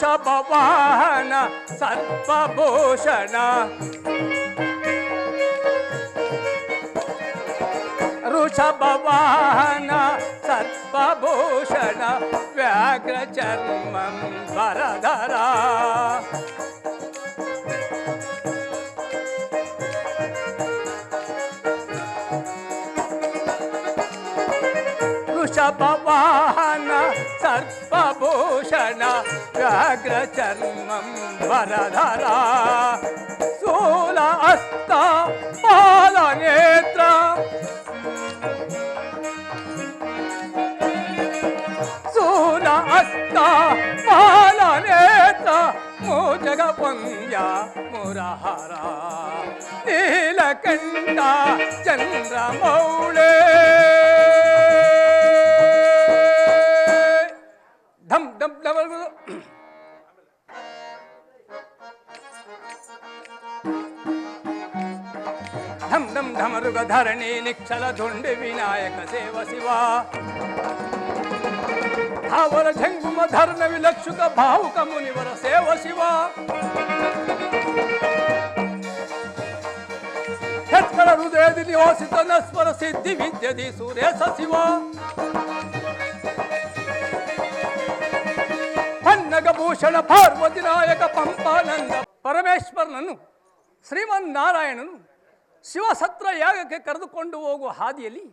ವೃಷಭವಾಹನ ಸರ್ಪಭೂಷಣ ವೃಷಭವಾಹನ ಸರ್ಪಭೂಷಣ ವ್ಯಾಘ್ರ ಚರ್ಮಂ ವರಧರ ವೃಷಭವಾಹನ ಸರ್ಪಭೂಷಣ ವ್ಯಾಘ್ರ ಚರ್ಮಂ ವರಧರ ಸ್ಥೂಲ ಹಸ್ತ ಪಾಲ ನೇತ್ರ ಸ್ಥೂಲ ಹಸ್ತ ಪಾಲ ನೇತ್ರ ಮೋಜಗ ಪುಂಜ ಮುರಹರ ನೀಲಕಂಠ ಚಂದ್ರಮೌಳೆ ಢಂ ಢಂ ಢಂ ಢಂ ಢಂ ಢಮರುಗ ಧರಣಿ ನಿಕ್ಷಲ ಧುಂಡಿ ವಿನಾಯಕ ಸೇವ ಶಿವ ಅವರ ಜಂಗುಮ ಧರ್ಮ ವಿಲಕ್ಷುಕ ಭಾವುಕ ಮುನಿವರ ಸೇವ ಶಿವ ಹೆತ್ಕಳ ಹೃದಯದಲ್ಲಿ ವಾಸಿತ ನಸ್ವರ ಸಿದ್ಧಿ ವಿದ್ಯದಿ ಸುರೇಶ ಶಿವ ಪನ್ನಗಭೂಷಣ ಪಾರ್ವತಿ ನಾಯಕ ಪಂಪಾನಂದ ಪರಮೇಶ್ವರನನ್ನು ಶ್ರೀಮನ್ನಾರಾಯಣನು ಶಿವಸತ್ರ ಯಾಗಕ್ಕೆ ಕರೆದುಕೊಂಡು ಹೋಗುವ ಹಾದಿಯಲ್ಲಿ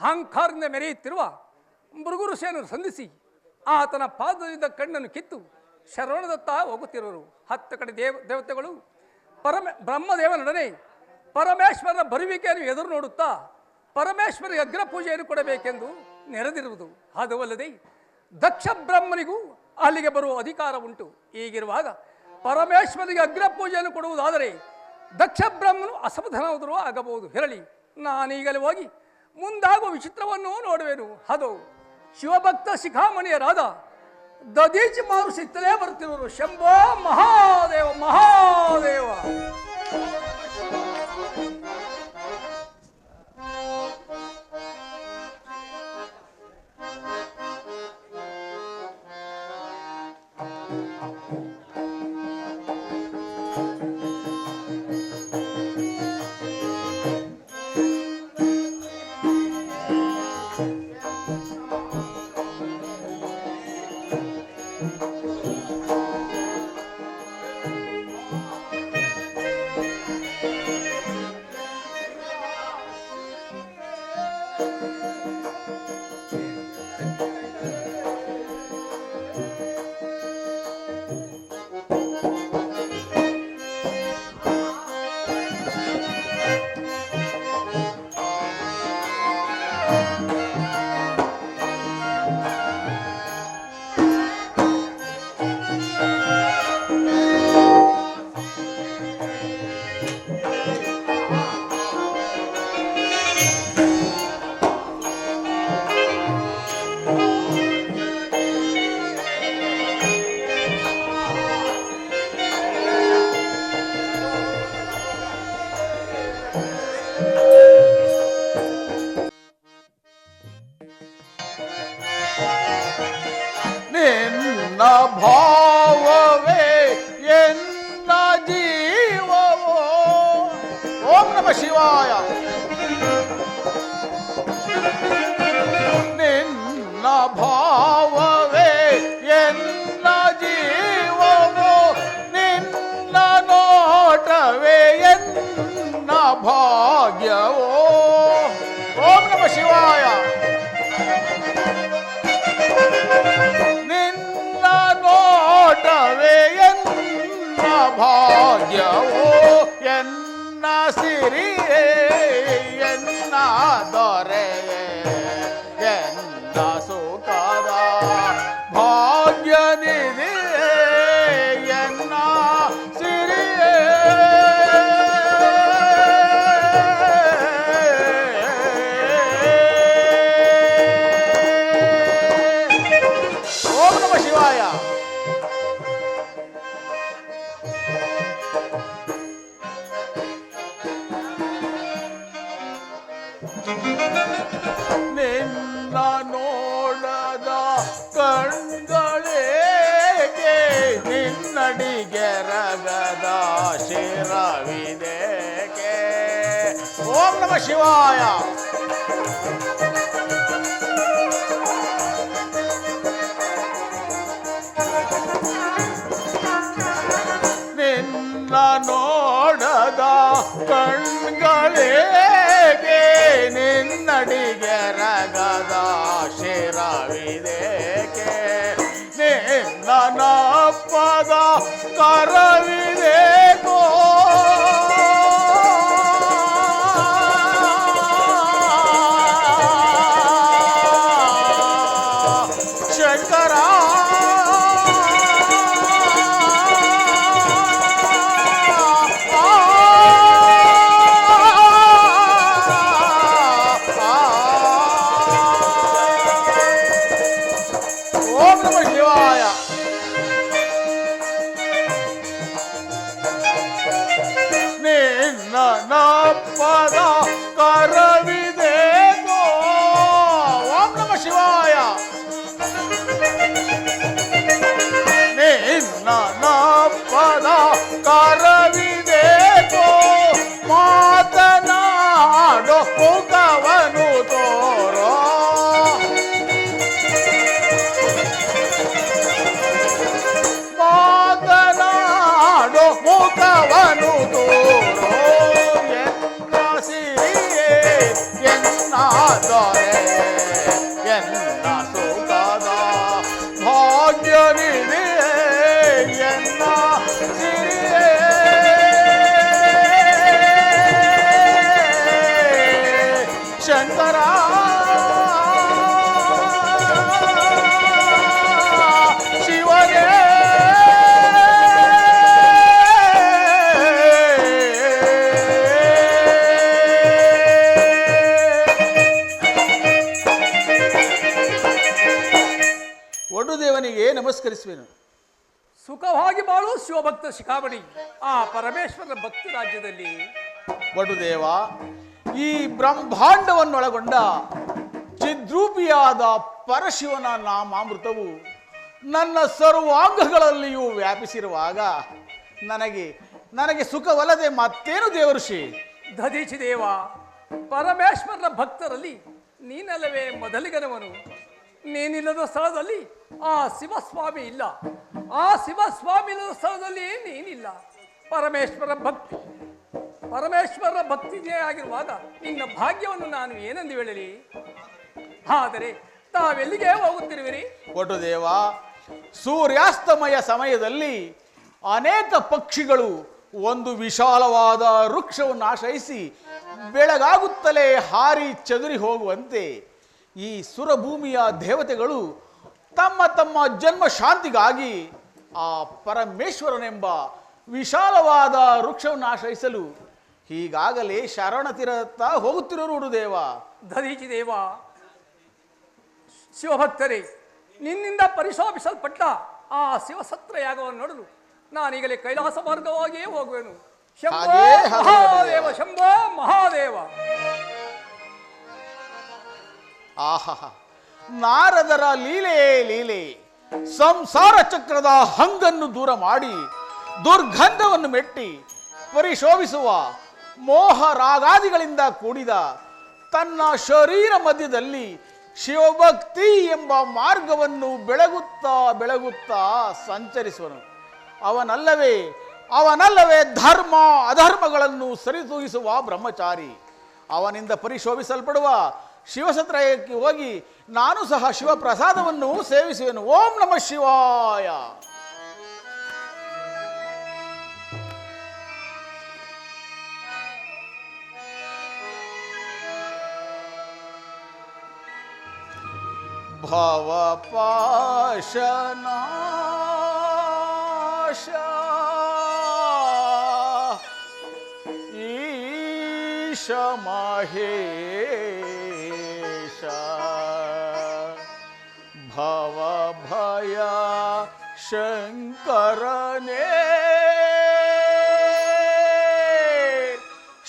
ಅಹಂಕಾರದಿಂದ ಮೆರೆಯುತ್ತಿರುವ ಭೃಗು ಋಷಿಯನ್ನು ಸಂಧಿಸಿ ಆತನ ಪಾದದಿಂದ ಕಣ್ಣನ್ನು ಕಿತ್ತು ಶರವಣದತ್ತ ಹೋಗುತ್ತಿರುವರು. 10 ಕಡೆ ದೇವತೆಗಳು ಬ್ರಹ್ಮದೇವನೊಡನೆ ಪರಮೇಶ್ವರನ ಬರುವಿಕೆಯನ್ನು ಎದುರು ನೋಡುತ್ತಾ ಪರಮೇಶ್ವರಿಗೆ ಅಗ್ರ ಪೂಜೆಯನ್ನು ಕೊಡಬೇಕೆಂದು ನೆರೆದಿರುವುದು. ಅದು ಅಲ್ಲದೆ ದಕ್ಷ ಬ್ರಹ್ಮನಿಗೂ ಅಲ್ಲಿಗೆ ಬರುವ ಅಧಿಕಾರ ಉಂಟು. ಹೀಗಿರುವಾಗ ಪರಮೇಶ್ವರಿಗೆ ಅಗ್ರ ಪೂಜೆಯನ್ನು ಕೊಡುವುದಾದರೆ ದಕ್ಷ ಬ್ರಹ್ಮನು ಅಸಮಾಧಾನವಾದರೂ ಆಗಬಹುದು. ಇರಲಿ, ನಾನೀಗಲೇ ಹೋಗಿ ಮುಂದಾಗುವ ವಿಚಿತ್ರವನ್ನು ನೋಡುವೆನು. ಅದು ಶಿವಭಕ್ತ ಶಿಖಾಮಣಿಯರಾದ ದದೀಚಿ ಮಾರುಸಿತ್ತಲೇ ಬರುತ್ತಿರುವರು. ಶಂಭೋ ಮಹಾದೇವ ಮಹಾದೇವ. ನಿನ್ನ ಭಾವವೇ ಎನ್ನ ಜೀವವೋ. ಓಂ ನಮಃ ಶಿವಾಯ. ನಿನ್ನ ಭಾವವೇ ಎನ್ನ ಜೀವವೋ, ನಿನ್ನ ನೋಟವೇ ಎನ್ನ ಭಾಗ್ಯವೋ. ಓಂ ನಮಃ ಶಿವಾಯ. ನಿನ್ನ ನೋಟವೇ ಎನ್ನ ಭಾಗ್ಯವೋ, ಎನ್ನ ಸಿರಿಯೇ ಎನ್ನ ದೊರೆಯೇ, ಎನ್ನ ಸುಖದ ಭಾಗ್ಯ ನಿಧಿಯೇ ಎನ್ನ ಸಿರಿಯೇ. ಓಂ ನಮಃ ಶಿವಾಯ. ನಿನ್ನ ನೋಡದ ಕಣ್ಗಳೇಕೆ, ನಿನ್ನಡಿಗೆ ರಗದ ಶಿರವಿದೇಕೆ. ಓಂ ನಮಃ ಶಿವಾಯ. ನಿನ್ನ ನೋಡದ ಕಣ್ಗಳೇಗೆ, ನಿನ್ನಡಿಗೆ ರಗದ ಶಿರವಿದೇಕೆ. ನಿನ್ನ ನಪ್ಪದ ಕರವಿದೇಕೋ. ಶಂಕರ ಓಂ ನಮಃ ಶಿವಾಯ. ಎನ್ನ ಸುಖದ ಭಾಗ್ಯವಿದೆ ಎನ್ನ ಸಿರಿಯೇ ಶಂಕರ ಶಿವನೇ ಒಡುದೇವನಿಗೆ ನಮಸ್ಕರಿಸುವೆನು. ಸುಖವಾಗಿ ಬಾಳು ಶಿವಭಕ್ತ ಶಿಖಾಮಣಿ. ಆ ಪರಮೇಶ್ವರನ ಭಕ್ತಿ ರಾಜ್ಯದಲ್ಲಿ ವಟುದೇವ, ಈ ಬ್ರಹ್ಮಾಂಡವನ್ನೊಳಗೊಂಡ ಚಿದ್ರೂಪಿಯಾದ ಪರಶಿವನ ನಾಮಾಮೃತವು ನನ್ನ ಸರ್ವಾಂಗಗಳಲ್ಲಿಯೂ ವ್ಯಾಪಿಸಿರುವಾಗ ನನಗೆ ಸುಖವಲ್ಲದೆ ಮತ್ತೇನು ದೇವಋಷಿ? ದಧೀಚಿ ದೇವ, ಪರಮೇಶ್ವರನ ಭಕ್ತರಲ್ಲಿ ನೀನಲ್ಲವೇ ಮೊದಲಿಗನವನು. ನೀನಿಲ್ಲದ ಸ್ಥಳದಲ್ಲಿ ಆ ಶಿವಸ್ವಾಮಿ ಇಲ್ಲ, ಆ ಶಿವಸ್ವಾಮಿ ಇಲ್ಲದ ಸ್ಥಳದಲ್ಲಿ ನೀನಿಲ್ಲ. ಪರಮೇಶ್ವರನ ಭಕ್ತಿಯೇ ಆಗಿರುವಾಗ ನಿನ್ನ ಭಾಗ್ಯವನ್ನು ನಾನು ಏನೆಂದು ಹೇಳಲಿ? ಆದರೆ ತಾವೆಲ್ಲಿಗೆ ಹೋಗುತ್ತಿರುವಿರಿ? ವಟುದೇವ, ಸೂರ್ಯಾಸ್ತಮಯ ಸಮಯದಲ್ಲಿ ಅನೇಕ ಪಕ್ಷಿಗಳು ಒಂದು ವಿಶಾಲವಾದ ವೃಕ್ಷವನ್ನು ಆಶ್ರಯಿಸಿ ಬೆಳಗಾಗುತ್ತಲೇ ಹಾರಿ ಚದುರಿ ಹೋಗುವಂತೆ ಈ ಸುರಭೂಮಿಯ ದೇವತೆಗಳು ತಮ್ಮ ತಮ್ಮ ಜನ್ಮ ಶಾಂತಿಗಾಗಿ ಆ ಪರಮೇಶ್ವರನೆಂಬ ವಿಶಾಲವಾದ ವೃಕ್ಷವನ್ನು ಆಶ್ರಯಿಸಲು ಈಗಾಗಲೇ ಶರಣತಿರತ್ತ ಹೋಗುತ್ತಿರೋರು ದೇವ. ದಧೀಚಿ ದೇವ, ಶಿವಭಕ್ತರೇ, ನಿನ್ನಿಂದ ಪರಿಶೋಭಿಸಲ್ಪಟ್ಟ ಆ ಶಿವಸತ್ರ ಯಾಗವನ್ನು ನೋಡಲು ನಾನೀಗಲೇ ಕೈಲಾಸ ಮಾರ್ಗವಾಗಿಯೇ ಹೋಗುವೆನು. ಶಂಭೋ ಮಹಾದೇವ, ಶಂಭೋ ಮಹಾದೇವ. ಆಹಾ, ನಾರದರ ಲೀಲೆ ಸಂಸಾರ ಚಕ್ರದ ಹಂಗನ್ನು ದೂರ ಮಾಡಿ ದುರ್ಗಂಧವನ್ನು ಮೆಟ್ಟಿ ಪರಿಶೋಭಿಸುವ ಮೋಹ ರಾಗಾದಿಗಳಿಂದ ಕೂಡಿದ ತನ್ನ ಶರೀರ ಮಧ್ಯದಲ್ಲಿ ಶಿವಭಕ್ತಿ ಎಂಬ ಮಾರ್ಗವನ್ನು ಬೆಳಗುತ್ತಾ ಸಂಚರಿಸುವನು. ಅವನಲ್ಲವೇ ಧರ್ಮ ಅಧರ್ಮಗಳನ್ನು ಸರಿತೂಗಿಸುವ ಬ್ರಹ್ಮಚಾರಿ. ಅವನಿಂದ ಪರಿಶೋಭಿಸಲ್ಪಡುವ ಶಿವಸತ್ರಯಕ್ಕೆ ಹೋಗಿ ನಾನು ಸಹ ಶಿವಪ್ರಸಾದವನ್ನು ಸೇವಿಸುವೆನು. ಓಂ ನಮಃ ಶಿವಾಯ. ಭವಪಾಶನಾಶ ಈಶ ಮಹೇಶ ಭವಭಯ ಶಂಕರನೇ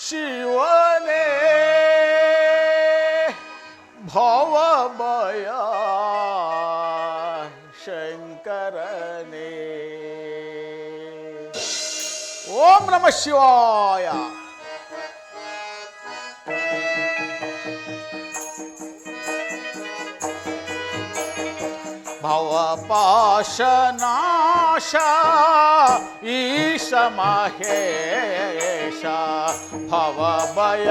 ಶಿವನೇ ಭವಭಯ ಶಂಕರನೇ. ಓಂ ನಮಃ ಶಿವಾಯ. ಭವಪಾಶನಾಶ ಈಶ ಮಹೇಶ ಭವಭಯ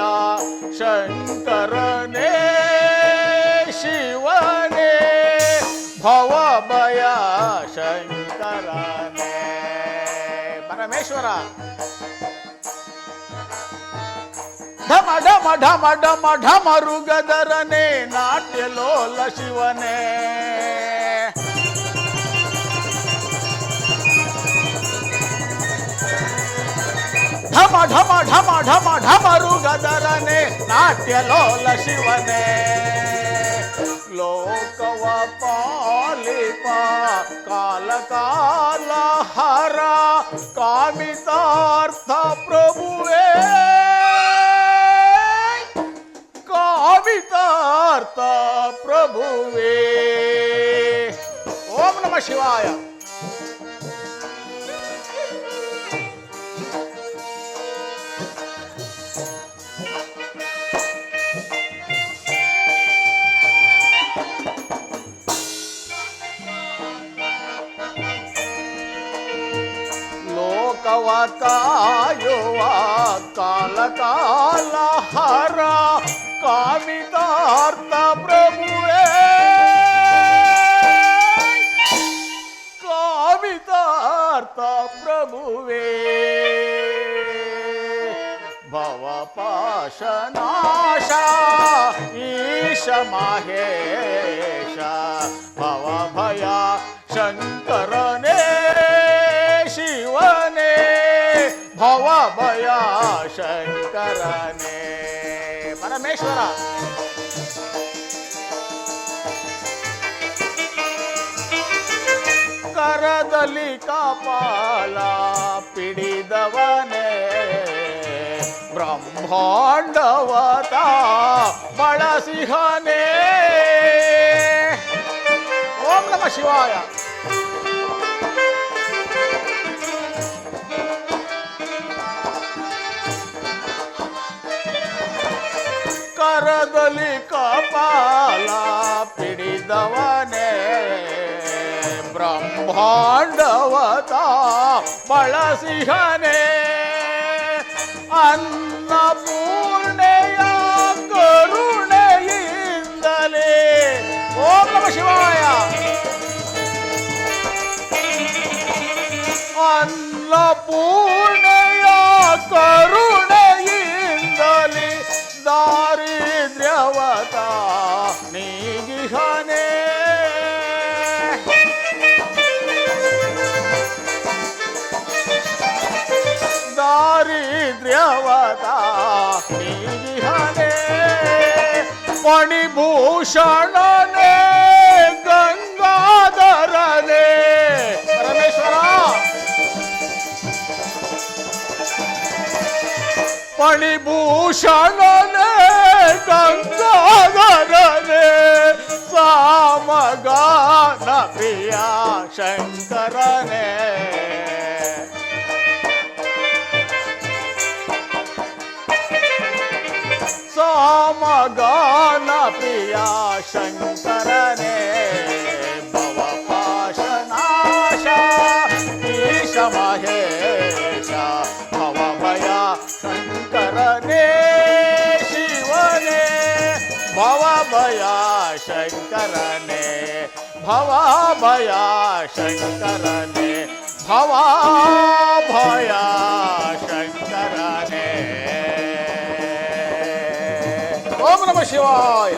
ಶಂಕರನೇ ಶಿವನೇ ಭವಭಯ ಶಂಕರನೇ. ಪರಮೇಶ್ವರ ಢಮ ಢಮ ಢಮ ಢಮ ಢಮರುಗದರನೇ ನಾಟ್ಯಲೋಲ ಶಿವನೇ. ಢಮ ಢಮ ಢಮ ಢಮ ಢಮರುಗದರನೇ ನಾಟ್ಯಲೋಲ ಶಿವನೇ. ಲೋಕವ ಪಾಲಿಪ ಕಾಲ ಕಾಲ ಹರ ಕಾಮಿತಾರ್ಥ ಪ್ರಭುವೇ ಕಾಮಿತಾರ್ಥ ಪ್ರಭುವೇ. ಓಂ ನಮಃ ಶಿವಾಯ. ಕಾಯುವ ಕಾಲ ಕಾಲ ಹರ ಕಾಮಿತಾರ್ಥ ಮಹೇಶ ಭವಭಯ ಶಂಕರನೇ ಶಿವನೇ ಭವಭಯ ಶಂಕರನೇ ಪರಮೇಶ್ವರ. ಕರದಲ್ಲಿ ಕಪಾಲ ಪಿಡಿದವನೇ ಬ್ರಹ್ಮಾಂಡವತ ಬಳಸಿಹನೇ. ಓಂ ನಮ ಶಿವಾಯ. ಕರದಲ್ಲಿ ಕಪಾಲ ಪಿಡಿದವನೇ ಬ್ರಹ್ಮಾಂಡವತ ಬಳಸಿಹನೇ. ಅನ್ನಪೂರ್ಣೆಯ ಕರುಣೆಯಿಂದಲೇ. ಓಂ ನಮ ಶಿವಾಯ. ಅನ್ನಪೂರ್ಣೆಯ ಕರುಣೆಯಿಂದಲೇ ದಾರಿದ್ರ್ಯವತ ನೀಗಿಹನೇ. ದಾರಿದ್ರ್ಯವತ ನೀಗಿಹನೇ. ಮಣಿಭೂಷಣನೇ ಗಂಗಾಧರನೇ ಪರಮೇಶ್ವರ. ಮಣಿಭೂಷಣನೇ ಗಂಗಾಧರನೇ ಸಾಮಗಾನ ಪ್ರಿಯ ಶಂಕರನೇ. ಸಾಮಗಾನ ಪ್ರಿಯ ಶಂಕರನೇ ಭವಪಾಶನಾಶ ಈಶ ಮಹೇಶ ಭವಭಯ ಶಂಕರನೇ ಶಿವನೇ ಭವಭಯ ಶಂಕರನೇ ಭವಭಯ ಶಂಕರನೇ ಭವಭಯ ಶಂಕರನೇ. ಓಂ ನಮಃ ಶಿವಾಯ.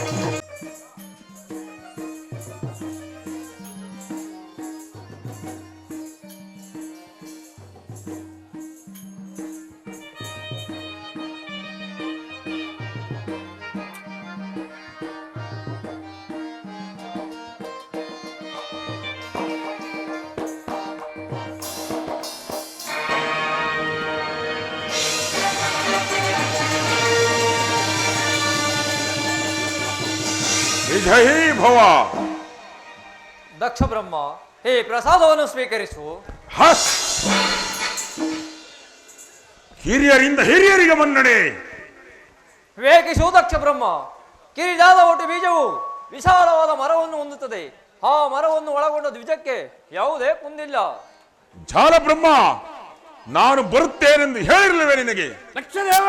ವಿಜಯೀ ಭವ. ದಕ್ಷ ಬ್ರಹ್ಮ, ಈ ಪ್ರಸಾದವನ್ನು ಸ್ವೀಕರಿಸು. ಹಸ್. ಹಿರಿಯರಿಂದ ಹಿರಿಯರಿಗೆ ಮನ್ನಣೆ. ವಿವೇಕಿಸು ದಕ್ಷ ಬ್ರಹ್ಮ. ಕಿರಿದಾದ ಒಟ್ಟು ಬೀಜವು ವಿಶಾಲವಾದ ಮರವನ್ನು ಹೊಂದುತ್ತದೆ. ಆ ಮರವನ್ನು ಒಳಗೊಂಡ ದ್ವಿಜಕ್ಕೆ ಯಾವುದೇ ಕುಂದಿಲ್ಲ. ಜಾಲ ಬ್ರಹ್ಮ, ನಾನು ಬರುತ್ತೇನೆಂದು ಹೇಳಿರಲಿವೆ ನಿನಗೆ. ಲಕ್ಷದೇವ,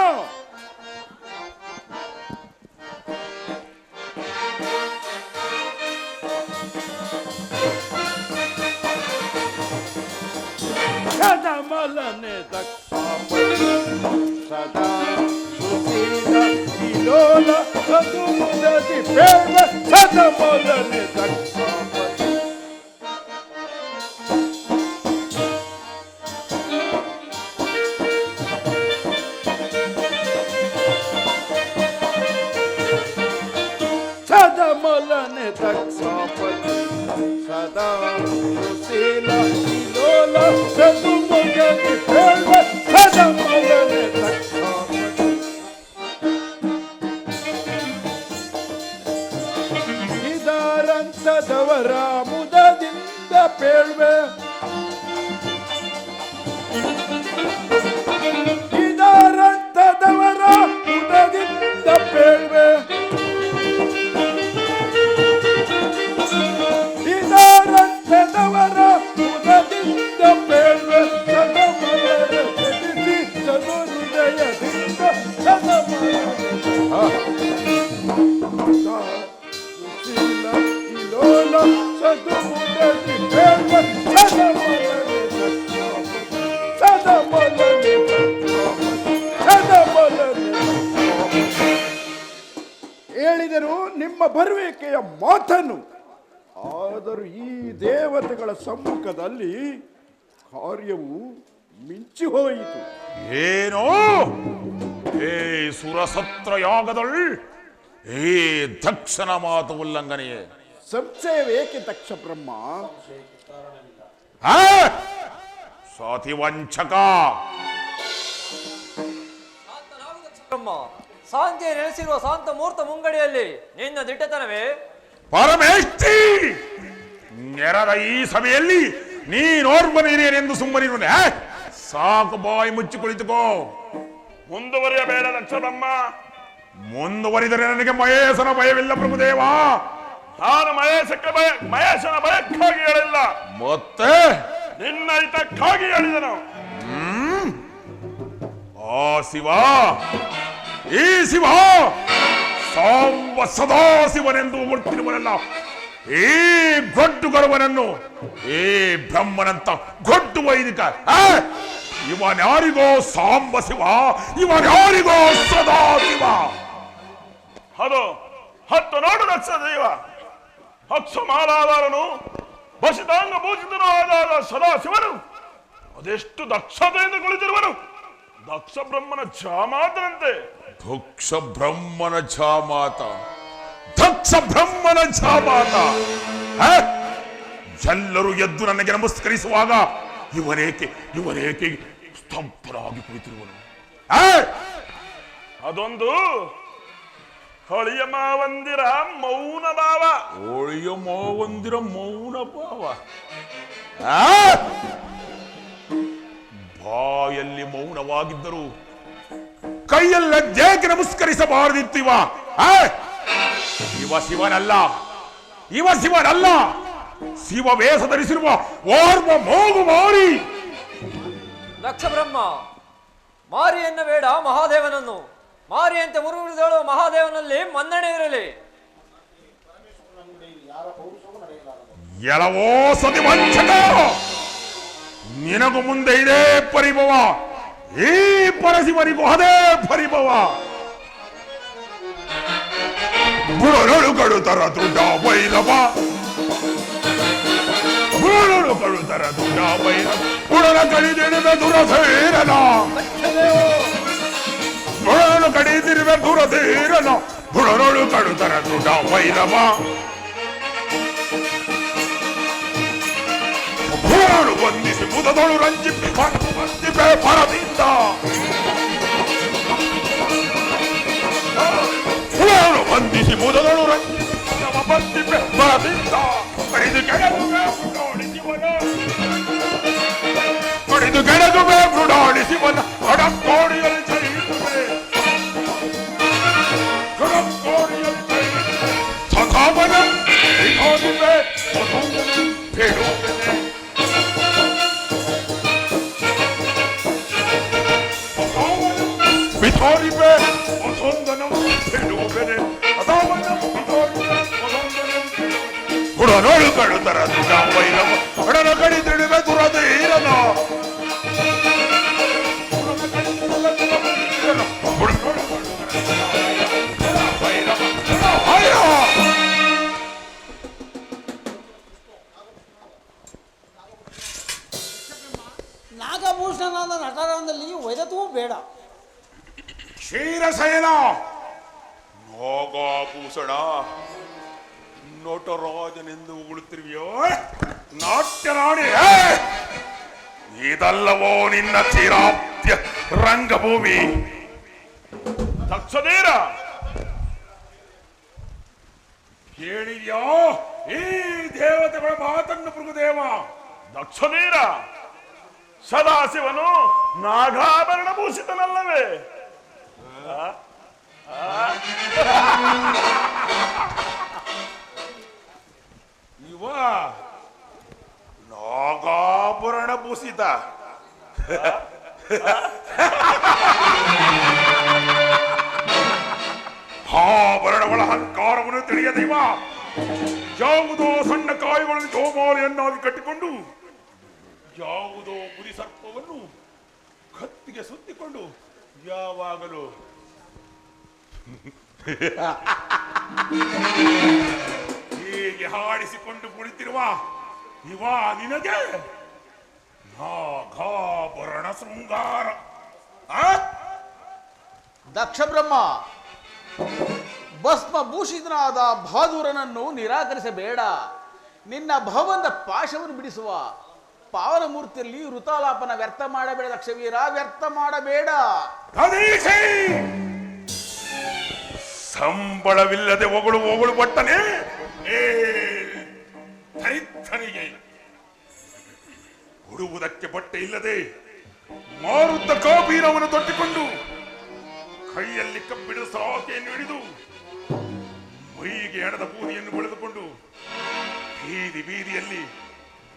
ಸದಮಲನೆ ದಕ್ಷಾಪತಿ ಸದಾ ಸುಶೀಲ ವಿಲೋಲ ಸದುಮುದತಿ ಪೇರ್ವ ಸದಮಲನೆ ದಕ್ಷಾಪತಿ. ಸದಮಲನೆ ದಕ್ಷಾಪತಿ ಸದಾ ಸುಶೀಲ ವಿಲೋಲ ಸದುಮುದತಿ ಪೇರ್ವ ಸದಮಲನೆ ದಕ್ಷಾಪತಿ. ಇದರಂತದವರ ಮುದದಿಂದ ಪೇಳ್ವೆ ಇದರಂತದವರ ಮುದದಿಂದ ಪೇಳ್ವೆ ಇದರಂತದವರ ಮುದದಿಂದ ಪೇಳ್ವೆ ಸದಮಲರ ಸದಿಸಿ ಸದುಹೃದಯದಿಂದ ಸದಮಲರ ಸುಶೀಲ ವಿಲೋಲ ಸದುಮುದತಿ ಪೇಳ್ವೆ ಸದಮಲರ ಸದಮಲನೆ ಸದಮಲನೆ. ಹೇಳಿದರು ನಿಮ್ಮ ನಿಮ್ಮ ಬರುವಿಕೆಯ ಮಾತನ್ನು. ಆದರೂ ಈ ದೇವತೆಗಳ ಸಮ್ಮುಖದಲ್ಲಿ ಕಾರ್ಯವು ಮಿಂಚಿ ಹೋಯಿತು. ಏನೋ ಏ ಸುರಸತ್ರ ಯಾಗದಳ್ ಏ ದಕ್ಷನ ಮಾತು ಉಲ್ಲಂಘನೆಯೇ. ಸಂಶಯವೇಕೆ ದಕ್ಷ ಬ್ರಹ್ಮ? ಸಾತಿವಂಚಕ ಬ್ರಹ್ಮ, ಶಾಂತಿಯ ನೆಲೆಸಿರುವ ಶಾಂತ ಮುಹೂರ್ತ ಮುಂಗಡಿಯಲ್ಲಿ ನಿನ್ನ ದಿಟ್ಟತನವೇ? ಪರಮೇಷ್ಠಿ, ನೆರದ ಈ ಸಭೆಯಲ್ಲಿ ನೀನೋರ್ವನೇನೆಂದು ಸುಮ್ಮನಿರುವೆ. ಸಾಕು, ಬಾಯಿ ಮುಚ್ಚಿ ಕುಳಿತುಕೋ. ಮುಂದುವರಿಯಬೇಡ ದಕ್ಷ ಬ್ರಹ್ಮ. ಮುಂದುವರಿದರೆ ನನಗೆ ಮಹೇಶನ ಭಯವಿಲ್ಲ ಪ್ರಭುದೇವ. ನಾನು ಮಹೇಶನ ಭಯಕ್ಕಾಗಿ ಹೇಳಿಲ್ಲ, ಮತ್ತೆ ನಿನ್ನ ಹಿತಕ್ಕಾಗಿ ಹೇಳಿದನು. ಆ ಶಿವ, ಈ ಶಿವ ಸಾಂಬ ಸದಾ ಶಿವನೆಂದು ಹೊಗಳುತ್ತಿರುವನಲ್ಲ, ಈ ಗೊಡ್ಡು ಗರುವನನ್ನು ಈ ಬ್ರಹ್ಮನಂತ ಗೊಡ್ಡು ವೈದಿಕ ಇವನ್ಯಾರಿಗೋ ಸಾಂಬ ಶಿವ, ಇವನ್ಯಾರಿಗೋ ಸದಾ ಶಿವ. ಅದು ಹತ್ತು ನೋಡು ದಕ್ಷ ದೈವ. ಅಕ್ಷಮಾಲಾಧಾರನು ವಸಿತಾಂಗ ಭೂಷಿತನು ಆದ ಸದಾಶಿವನು ಅದೆಷ್ಟು ದಕ್ಷತೆಯಿಂದ ಕುಳಿತಿರುವನು. ದಕ್ಷ ಬ್ರಹ್ಮನ ಛಾಮಾತನಂತೆ. ದಕ್ಷ ಬ್ರಹ್ಮನ ಛಾಮಾತ, ದಕ್ಷ ಬ್ರಹ್ಮನ ಛಾಮಾತ. ಎಲ್ಲರೂ ಎದ್ದು ನನಗೆ ನಮಸ್ಕರಿಸುವಾಗ ಇವನೇಕೆ ಸ್ತಂಭರಾಗಿ ಕುಳಿತಿರುವನು. ಅದೊಂದು ಹೊಳಿಯ ಮಾವಂದಿರ ಮೌನ ಭಾವ. ಒಳಿಯ ಮಾವಂದಿರ ಮೌನ ಭಾವ. ಬಾಯಲ್ಲಿ ಮೌನವಾಗಿದ್ದರು ಕೈಯಲ್ಲ ಜೇಕೆ ನಮಸ್ಕರಿಸಬಾರದಿತ್ತು. ಇವ ಶಿವನಲ್ಲ, ಇವ ಶಿವನಲ್ಲ, ಶಿವ ವೇಷ ಧರಿಸಿರುವ ಓರ್ವ ಮೋಗು ಮಾರಿ. ದಕ್ಷ ಬ್ರಹ್ಮ, ಮಾರಿಯನ್ನ ಬೇಡ ಮಹಾದೇವನನ್ನು. ಮಾರಿಯಂತೆ ಮುರುಗುಳಿದಳು ಮಹಾದೇವನಲ್ಲಿ ಮನ್ನಣೆ ಇರಲಿ. ಎಲವೋ ಸತಿವಂಚಕ, ನಿನಗೂ ಮುಂದೆ ಇದೇ ಪರಿಭವ, ಈ ಪರಶಿವನಿಗೂ ಅದೇ ಪರಿಭವ. ಬುಡಗಳು ತರ ದುಡ್ಡ ವೈರವ, ಬುಡಗಳು ತರ ದುಡ್ಡ ವೈರವ, ಬುಡನ ಕಡಿದಿರುವೆ ದುರಧೀರನ, ಬುಡನು ಕಡಿದಿರುವೆ ದುರಧೀರನ, ಬುಡನೊಳು ಕಡುತರ ದುಡ್ಡ ವೈರವ. ಬುಡನು ವಂದಿಸಿ ಮುದದೊಳು ರಂಜಿಪ್ಪಿ ವಂದಿಪೆ ಪರದಿಂದ, ಬುಡನು ವಂದಿಸಿ ಮುದದೊಳು ರಂಜಿಪ್ಪಿ ವಂದಿಪೆ ಪರದಿಂದ. ಕಡಿದು ಕೆಳಗುವೆ ಬುಡಾಡಿಸಿವನ, ಕಡಿದು ಕೆಳಗುವೆ ಬುಡಾಡಿಸಿವನ, ಕಡಕೋಡಿಯಲ್ಲಿ ಚೈತುವೆ, ಕಡಕೋಡಿಯಲ್ಲಿ ಚೈತುವೆ, ಸಖಾವನ ವಿಧೋದುವೆ ಬೇಡುವೆ. ವಿಧೋರಿವೆ ವಸೊಂದನಂ ಬೇಡುವೆನೆ, ಅದಾವನ ವಿಧೋರಿವೆ ವಸೊಂದನಂ ಬುಡನೊಳು ಕಡುತರ ದುಡ ವೈರವ, ಬುಡನ ಕಡಿದಿಡುವೆ ದುರಧೀರನ, ಬುಡನೊಳು ಕಡುತರ ವೈರವ ವೈರವ. ನಾಗಭೂಷಣನಾದ ನಟರಾಂದಲ್ಲಿ ವೈರತ್ವೂ ಬೇಡ. ಕ್ಷೀರಸೇನ, ನಾಗಾಭೂಷಣ, ನಟರಾಜನೆಂದು ಉಗುಳುತ್ತಿರುವೆಯೋ ನಾಟ್ಯರಾಣಿ. ಇದಲ್ಲವೋ ನಿನ್ನ ಚಿರಾಪ್ಯ ರಂಗಭೂಮಿ. ದಕ್ಷಧೀರ, ಕೇಳಿದ್ಯಾ ಈ ದೇವತೆಗಳ ಮಾತನ್ನು ಪ್ರಭುದೇವ? ದಕ್ಷಧೀರ, ಸದಾಶಿವನು ನಾಗಾಭರಣ ಭೂಷಿತನಲ್ಲವೇ? ಇವ ನಾಗಾಭರಣ ಭೂಷಿತ. ಆಭರಣಗಳ ಅಹಂಕಾರವನ್ನು ತಿಳಿಯದಿವ ಯಾವುದೋ ಸಣ್ಣ ಕಾಯಿಗಳನ್ನು ಜೋಮಾಲೆಯನ್ನಾಗಿ ಕಟ್ಟಿಕೊಂಡು, ಯಾವುದೋ ಗುರಿ ಸರ್ಪವನ್ನು ಕತ್ತಿಗೆ ಸುತ್ತಿಕೊಂಡು ಯಾವಾಗಲೂ ಹೀಗೆ ಹಾಡಿಸಿಕೊಂಡು ಕುಳಿತಿರುವ ಇವ ನಿನಗೆ ನಾಗಾಭರಣ ಶೃಂಗಾರ. ದಕ್ಷ ಬ್ರಹ್ಮ, ಭಸ್ಮಭೂಷಿತನಾದ ಬಹಾದೂರನನ್ನು ನಿರಾಕರಿಸಬೇಡ. ನಿನ್ನ ಭವಂದ ಪಾಶವನ್ನು ಬಿಡಿಸುವ ಪಾವನ ಮೂರ್ತಿಯಲ್ಲಿ ಋತಾಲಾಪನ ವ್ಯರ್ಥ ಮಾಡಬೇಡ ದಕ್ಷವೀರ, ವ್ಯರ್ಥ ಮಾಡಬೇಡ. ಹರೀಶೇ, ಸಂಬಳವಿಲ್ಲದೆ ಒಗಳು ಬಟ್ಟನೆ ದರಿದ್ರನಿಗೆ ಉಡುವುದಕ್ಕೆ ಬಟ್ಟೆ ಇಲ್ಲದೆ ಮಾರುತ್ತ ಕಾಬೀರವನ್ನು ತೊಟ್ಟಿಕೊಂಡು ಕೈಯಲ್ಲಿ ಕಬ್ಬಿಣದ ಸಾಕೆಯನ್ನು ಹಿಡಿದು ಮೈಗೆ ಎಣದ ಬೂದಿಯನ್ನು ಬೆಳೆದುಕೊಂಡು ಬೀದಿ ಬೀದಿಯಲ್ಲಿ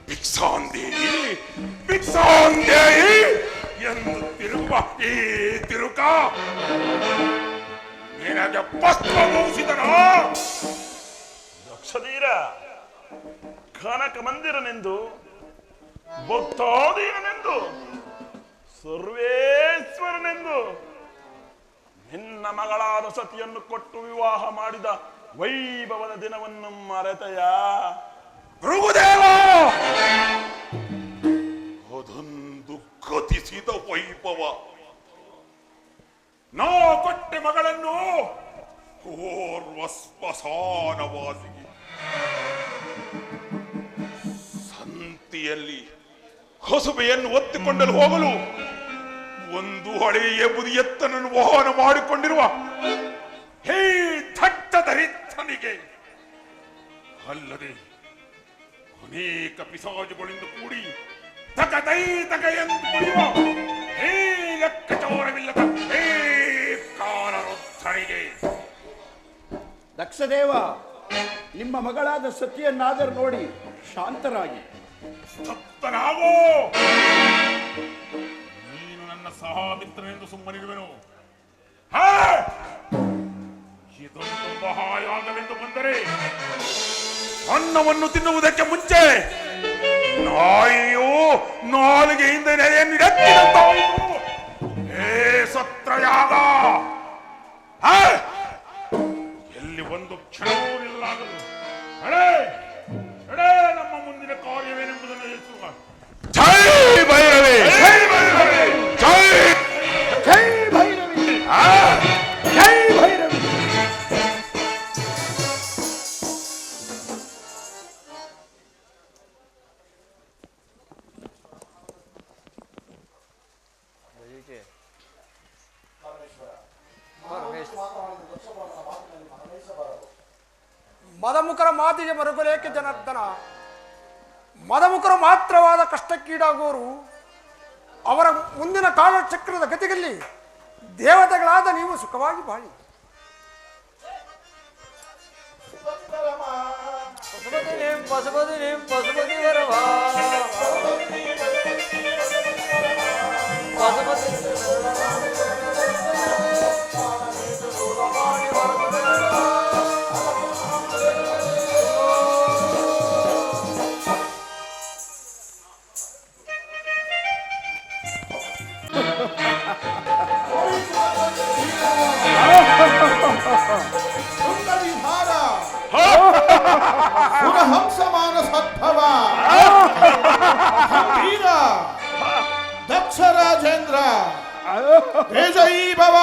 ಭಿಕ್ಷಾಂದೇಹಿ ಭಿಕ್ಷಾಂದೇಹಿ ಎಂದು ತಿರುಗುವ ಈ ತಿರುಕ ನಿನಗೆ ಭಸ್ಮಭೂಷಿತನ ದಕ್ಷಧೀರ, ಕನಕ ಮಂದಿರನೆಂದು ಭಕ್ತಾಧೀನನೆಂದು ಸರ್ವೇಶ್ವರನೆಂದು ನಿನ್ನ ಮಗಳಾದ ಸತಿಯನ್ನು ಕೊಟ್ಟು ವಿವಾಹ ಮಾಡಿದ ವೈಭವದ ದಿನವನ್ನು ಮರೆತೆಯ? ಭೃಗುದೇವ, ಅದೊಂದು ಗತಿಸಿದ ವೈಭವ. ನಾ ಕೊಟ್ಟೆ ಮಗಳನ್ನು ಓರ್ವ ಸ್ಮಶಾನವಾಸಿಗೆ. ಸಂತಿಯಲ್ಲಿ ಹೊಸಬೆಯನ್ನು ಒತ್ತಿಕೊಂಡಲು ಹೋಗಲು ಒಂದು ಹಳೆಯ ಬುದಿಯತ್ತನನ್ನು ವಾಹನ ಮಾಡಿಕೊಂಡಿರುವ ಹೇ ದಟ್ಟ ದರಿದ್ರನಿಗೆ ಅಲ್ಲದೆ ಅನೇಕ ಪಿಸಾಜುಗಳಿಂದ ಕೂಡಿ ತಕದೈ ತಕ ಎಂದು ಕುಡಿಯುವ ಹೇ ಲೆಕ್ಕಚಾರವಿಲ್ಲದ ಹೇ ಕಾಲರುದ್ಧನಿಗೆ. ದಕ್ಷದೇವ, ನಿಮ್ಮ ಮಗಳಾದ ಸತಿಯನ್ನಾದರೂ ನೋಡಿ ಶಾಂತರಾಗಿ. ಸಪ್ತನಾಗೋ, ನೀನು ನನ್ನ ಸಹಾಮಿತ್ರನೆಂದು ಸುಮ್ಮನಿರುವೆನು. ಇದೊಂದು ಮಹಾಯಾಗವೆಂದು ಬಂದರೆ ಅನ್ನವನ್ನು ತಿನ್ನುವುದಕ್ಕೆ ಮುಂಚೆ ನಾಯಿಯು ನಾಲಿಗೆಯಿಂದ ನೆರೆಯನ್ನು ಎತ್ತಿದಂತಾಯಿತು. ಹೇ ಸತ್ರಯಾಗ, ಎಲ್ಲಿ ಒಂದು ಕ್ಷಣವೂ ನಿಲ್ಲಾಗದು. ನಮ್ಮ ಮುಂದಿನ ಕಾರ್ಯವೇನೆಂಬುದನ್ನು ತಿಳಿಸುವ. ಜೈ ಭೈರವಿ, ಜೈ ಭೈರವಿ, ಜೈ ಜೈ ಭೈರವಿ, ಜೈ ಭೈರವಿ. ಮದಮುಖರ ಮಾತಿಗೆ ಮರುಗಲೇಕೆ ಜನಾರ್ದನ? ಮದಮುಖರು ಮಾತ್ರವಾದ ಕಷ್ಟಕ್ಕೀಡಾಗುವರು. ಅವರ ಮುಂದಿನ ಕಾಲಚಕ್ರದ ಗತಿಯಲ್ಲಿ ದೇವತೆಗಳಾದ ನೀವು ಸುಖವಾಗಿ ಬಾಳಿ. ಪಶುಪತಿ ವರವಾ ಹಂಸಮಾನ ಸದ್ಭವ ವೀರ ದಕ್ಷ ರಾಜೇಂದ್ರ, ಜೈ ಭವ,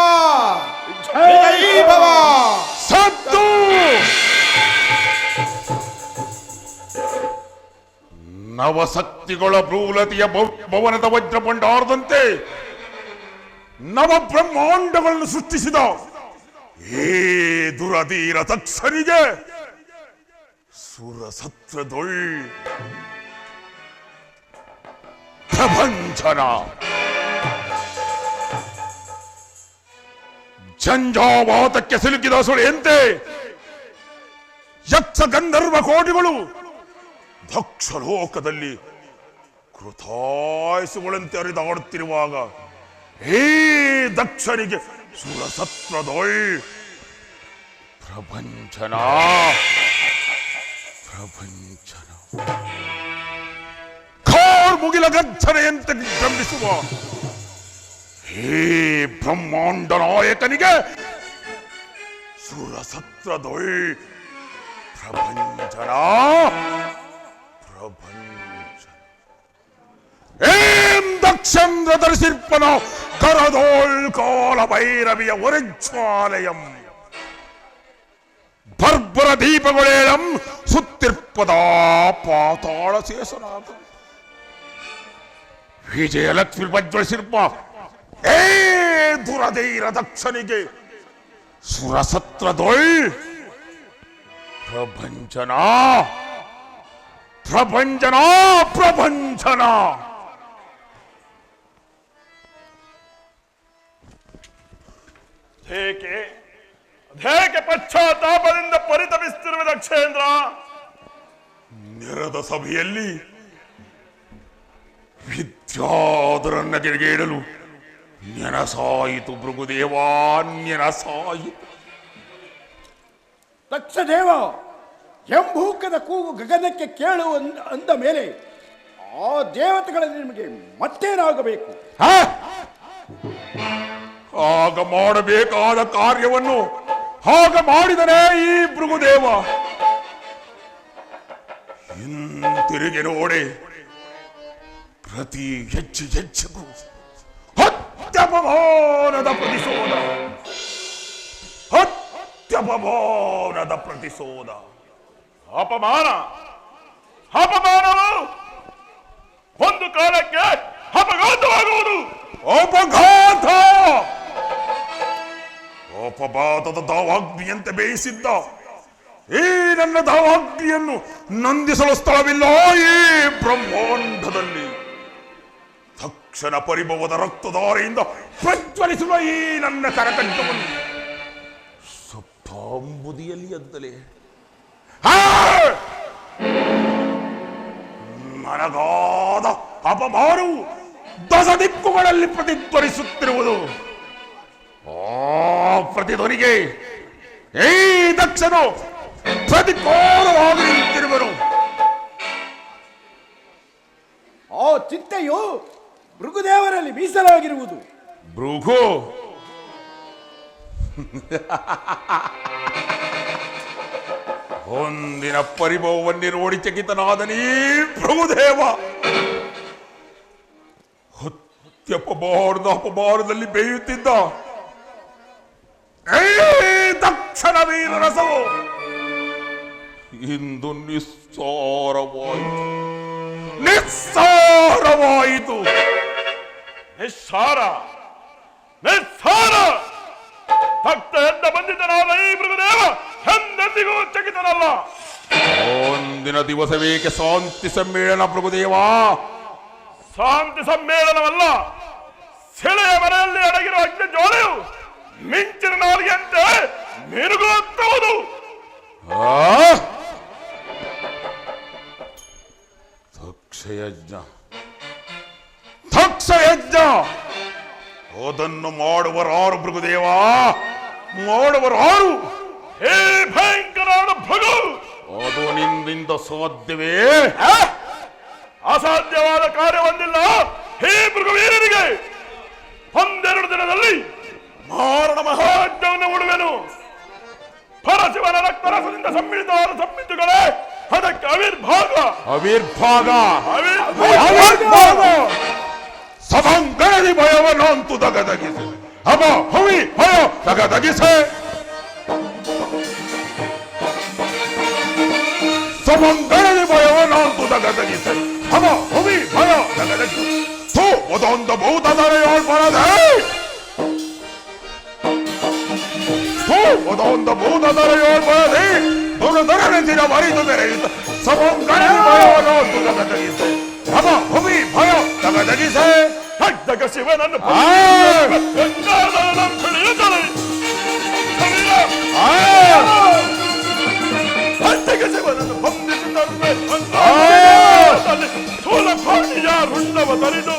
ಜೈ ಭವ. ಸತ್ತು ನವಶಕ್ತಿಗಳ ಭ್ರೂಲತೆಯ ಭವನದ ವಜ್ರ ಭಂಡಾರದಂತೆ ನವ ಬ್ರಹ್ಮಾಂಡಗಳನ್ನು ಸೃಷ್ಟಿಸಿದ ಏ ದುರಧೀರ ದಕ್ಷನಿಗೆ ಸುರಸತ್ರದೊಳ್ ಪ್ರಪಂಚನ ಜಂಜಾವಾತಕ್ಕೆ ಸಿಲುಕಿದ ಸುಳೆಯಂತೆ ಯಕ್ಷ ಗಂಧರ್ವ ಕೋಟಿಗಳು ದಕ್ಷ ಲೋಕದಲ್ಲಿ ಕೃತಾಯಸುಗಳಂತೆ ಹರಿದಾಡುತ್ತಿರುವಾಗ ಹೇ ದಕ್ಷನಿಗೆ ಸುರಸತ್ರದೊಳ್ ಪ್ರಪಂಚನ ಪ್ರಪಂಚನ ಮುಗಿಲ ಗರ್ಜನೆಯಂತೆ ವಿಜೃಂಭಿಸುವ ಹೇ ಬ್ರಹ್ಮಾಂಡ ನಾಯಕನಿಗೆ ಸುರಸತ್ರದೊಳ್ ಪ್ರಪಂಚನ ಏಂ ದಕ್ಷೇಂದ್ರ ದರ್ಶಿರ್ಪನ ಕರದೋಳ್ ಕಾಲ ಭೈರವಿಯ ಒರಜ್ವಾಲಯಂ ಬರ್ಬರ ದೀಪಗಳೇಳಂ ಸುತ್ತಿರ್ಪದ ಪಾತಾಳ ಶೇಷನಾಥ ವಿಜಯಲಕ್ಷ್ಮಿ ಪ್ರಜ್ವಲಿಸಿರ್ಪ ಏ ದುರಧೈರ ದಕ್ಷನಿಗೆ ಸುರಸತ್ರದೊಳ್ ಪ್ರಪಂಚನ ಪ್ರಪಂಚನ ಪ್ರಪಂಚನ ಹೇಗೆ ಪಶ್ಚಾತ್ತಾಪದಿಂದ ಪರಿತಪಿಸುತ್ತಿರುವ ದಕ್ಷೇಂದ್ರ? ನೆರೆದ ಸಭೆಯಲ್ಲಿ ವಿದ್ಯಾಧರನ್ನ ಗೆರೆಗೇಡಲು ನೆನಸಾಯಿತು ಭೃಗುದೇವಾ, ನೆನಸಾಯಿತು. ತಕ್ಷದೇವ ಎಂಭೂಕದ ಕೂಗು ಗಗನಕ್ಕೆ ಕೇಳು ಅಂದ ಮೇಲೆ ಆ ದೇವತೆಗಳಲ್ಲಿ ನಿಮಗೆ ಮತ್ತೇನಾಗಬೇಕು? ಆಗ ಮಾಡಬೇಕಾದ ಕಾರ್ಯವನ್ನು ಆಗ ಮಾಡಿದನೇ ಈ ಭೃಗುದೇವ. ಹಿಂತಿರುಗಿ ನೋಡಿ, ಪ್ರತಿ ಹೆಜ್ಜೆಗೂ ಅತ್ಯಪಮಾನದ ಪ್ರತಿಶೋಧ, ಅತ್ಯಪಮಾನದ ಪ್ರತಿಶೋಧ. ಅಪಮಾನವು ಒಂದು ಕಾಲಕ್ಕೆ ಅಪಘಾತವಾಗುವುದು. ಅಪಘಾತ ಅಪಘಾತದ ದಾವಾಗ್ನಿಯಂತೆ ಬೇಯಿಸಿದ್ದ ಈ ನನ್ನ ದಾವಾಗ್ನಿಯನ್ನು ನಂದಿಸಲು ಸ್ಥಳವಿಲ್ಲ ಈ ಬ್ರಹ್ಮಾಂಡದಲ್ಲಿ. ತಕ್ಷಣ ಪರಿಭವದ ರಕ್ತಧಾರೆಯಿಂದ ಪ್ರಜ್ವಲಿಸುವ ಈ ನನ್ನ ಕರಕಂಠವನ್ನು ಸಪ್ತಾಂಬುದಿಯಲ್ಲಿ ಎದ್ದಲೆ ನನಗಾದ ಅಪಮಾನವು ದಶ ದಿಕ್ಕುಗಳಲ್ಲಿ ಪ್ರತಿಧ್ವನಿಸುತ್ತಿರುವುದು. ಆ ಪ್ರತಿಧ್ವನಿಗೆ ಈ ದಕ್ಷನು ಪ್ರತಿಕೋರವಾಗಿ ನಿಂತಿರುವನು. ಆ ಚಿಂತೆಯು ಭೃಗುದೇವರಲ್ಲಿ ಮೀಸಲಾಗಿರುವುದು. ಭೃಗು ಒಂದಿನ ಪರಿಭವವನ್ನೇ ನೋಡಿ ಚಕಿತನಾದ ನೀ ಭೃಗುದೇವ ಅಪಮಾನದಲ್ಲಿ ಬೇಯುತ್ತಿದ್ದ ದಕ್ಷನ ವೀರ ರಸವು ಇಂದು ನಿಸ್ಸಾರವಾಯಿತು. ನಿಸ್ಸಾರವಾಯಿತು. ನಿಸ್ಸಾರ ನಿಸ್ಸಾರ ಭಕ್ತ ಎಂದ ಬಂದಿದ್ದನಾದ ಈ ಮೃಗದೇವ ಎಂದೆಂದಿಗೂ ಚಕಿತನಲ್ಲ. ಒಂದಿನ ದಿವಸವೇಕೆ ಶಾಂತಿ ಸಮ್ಮೇಳನ ಪ್ರಭುದೇವ? ಶಾಂತಿ ಸಮ್ಮೇಳನವಲ್ಲ, ಸೆಳೆಯ ಮನೆಯಲ್ಲಿ ಅಡಗಿರುವ ಅಗ್ನಿ ಜ್ವಾಲೆಯು ಮಿಂಚಿನ ನಾಲಿಗೆಯಂತೆ ಮಿನುಗುತ್ತಿರುವುದು. ತಕ್ಷಯಜ್ಞ ತಕ್ಷಯಜ್ಞ ಅದನ್ನು ಮಾಡುವರಾರು ಭೃಗುದೇವ, ಮಾಡುವರಾರು? ಹೇ ಭಯಂಕರಾದ ಭೃಗು, ಅದು ನಿನ್ನಿಂದ ಸಾಧ್ಯವೇ? ಅಸಾಧ್ಯವಾದ ಕಾರ್ಯವೊಂದಿಲ್ಲ ಹೇ ಭೃಗುವೀರನಿಗೆ. ಒಂದೆರಡು ದಿನದಲ್ಲಿ ಮಾರಣ ಮಹಾಜ್ಞವನ್ನು ಉಡುವೆನು. ಪರಶಿವನ ರಕ್ತರಸದಿಂದ ಸಮ್ಮಿಳಿತವಾದ ಸಂಮಿತುಗಳೇ ಅದಕ್ಕೆ ಆವಿರ್ಭಾಗ. ಆವಿರ್ಭಾಗ ಆವಿರ್ಭಾಗ ಸಭಂಗಣದಿ ಭಯವನ್ನಂತು ದಗದಗಿಸೆ. ಅಮ ಹುವಿ ಭಯ ದಗದಗಿಸೆ. ಸಭಂಗಣದಿ ಭಯವನ್ನಂತು ದಗದಗಿಸೆ. ಅಮ ಹುವಿ ಭಯ ದಗದಗಿಸೆ. ಥೂ ಅದೊಂದು ಭೂತದರೆಯೋಳ್ ಬರದೆ. ಥೂ ಅದೊಂದು ಭೂತದರೆಯೋಳ್ ಬರದೆ. ದುರದರನೆ ದಿನ ಮರಿದು ಬೆರೆಯುತ್ತ ಸಭಂಗಣದಿ ಭಯವನ್ನಂತು ದಗದಗಿಸೆ. ಅಮ ಹುವಿ ಭಯ ದಗದಗಿಸೆ. ಹಗ್ಗಗ ಶಿವನನ್ನು ಶಿವನನ್ನು ಸೋಲಪಾಣಿಯ ರುಂಡವ ತರಿದು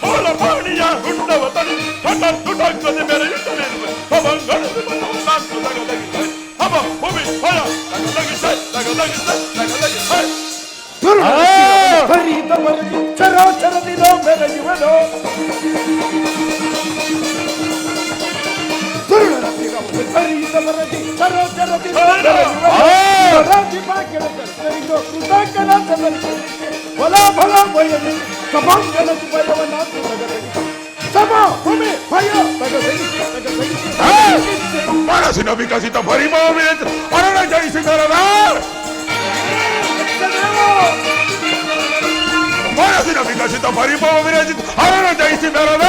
ಸೋಲಪಾಣಿಯ ರುಂಡವ ತರಿ ತುಟಕ್ಕದೆ ಮೆರೆಯುತ್ತಲಿರುವೆ. ಹಮ ಭೂಮಿ ಭಯ ತಗದಗಿಸೆ ತಗದಗಿಸೆ ತಗದಗಿಸೆ. ಚರಾಚರದಿರೋ ಬೆರೆಯುವನು ದುರುಳರ ಹರಿದ ಬರದಿ ಸರೋಜರದಿ ಫಲ ಫಲ ಭಯದಿ ಸಭಾಂಗನದಿ ಭಯವನಾಥು ಸಮ ಭೂಮಿ ಭಯ ಮನಸ್ಸಿನ ವಿಕಸಿತ ಪರಿಭಾವನೆ ಅರಣ ಜಯಿಸಿದರಲ್ಲ. ಮನಸ್ಸಿನ ವಿಕಸಿತ ಪರಿಭಾವನೆ ಅರಣ ಜಯಿಸಿದರಲ್ಲ.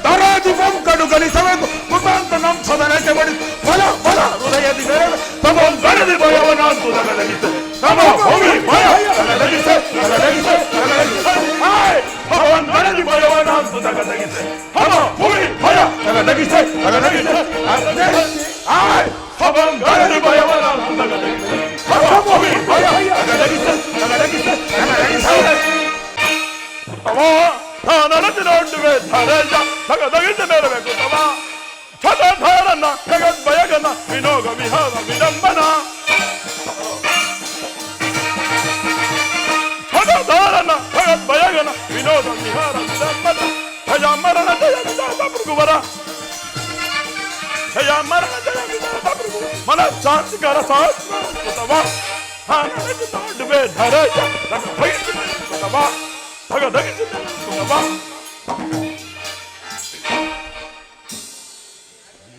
ತರಾಜು ಬಂಕಡು ಗಲಿಸಬೇಕು ಕುತಾಂತ ನಂಸದನಕ್ಕೆ ಬಡಿ ಫಲ ಫಲ ಹೃದಯದಿ ಬೇರೆ ತಮಂ ಗಣದಿ ಭಯವನಾಂತು ನಗದಗಿಸೆ ತಮ ಭೂಮಿ ಭಯ ನಗದಗಿಸೆ ನಗದಗಿಸೆ ನಗದಗಿಸೆ ಭಗವನ್ ಗಣದಿ ಭಯವನಾಂತು ನಗದಗಿಸೆ ತಮ ಭೂಮಿ ಭಯ ನಗದಗಿಸೆ ನಗದಗಿಸೆ ಭಗವನ್ ಗಣದಿ ಭಯವನಾಂತು ನಗದಗಿಸೆ ತಮ ಭೂಮಿ ಭಯ ನಗದಗಿಸೆ ನಗದಗಿಸೆ ನಗದಗಿಸೆ ನಾನರತಿ ನೋಡುವೆ ಧರೆಯ ತಗದಗಿಸಿ ಮೇರಬೇಕು ತವ ಛಲಧಾರನ ಜಗದ್ಭಯಗನ ವಿನೋಗ ವಿಹಾರ ವಿಡಂಬನ ಛಲಧಾರನ ಜಗದ್ಭಯಗನ ವಿನೋದ ವಿಹಾರ ವಿಡಂಬನ ಜಯ ಮರಣ ಜಯ ವಿಧಾತ ಭೃಗುವರ ಜಯ ಮರಣ ಜಯ ವಿಧಾತ ಭೃಗು ಮನಃಶಾಂತಿಕರ ಸಾತ್ವ ನಾನರತಿ ನೋಡುವೆ ಧರೆಯ ತಗದಗಿಸಿ ಮೇರಬೇಕು ತವ ತಗದಗಿಸಿ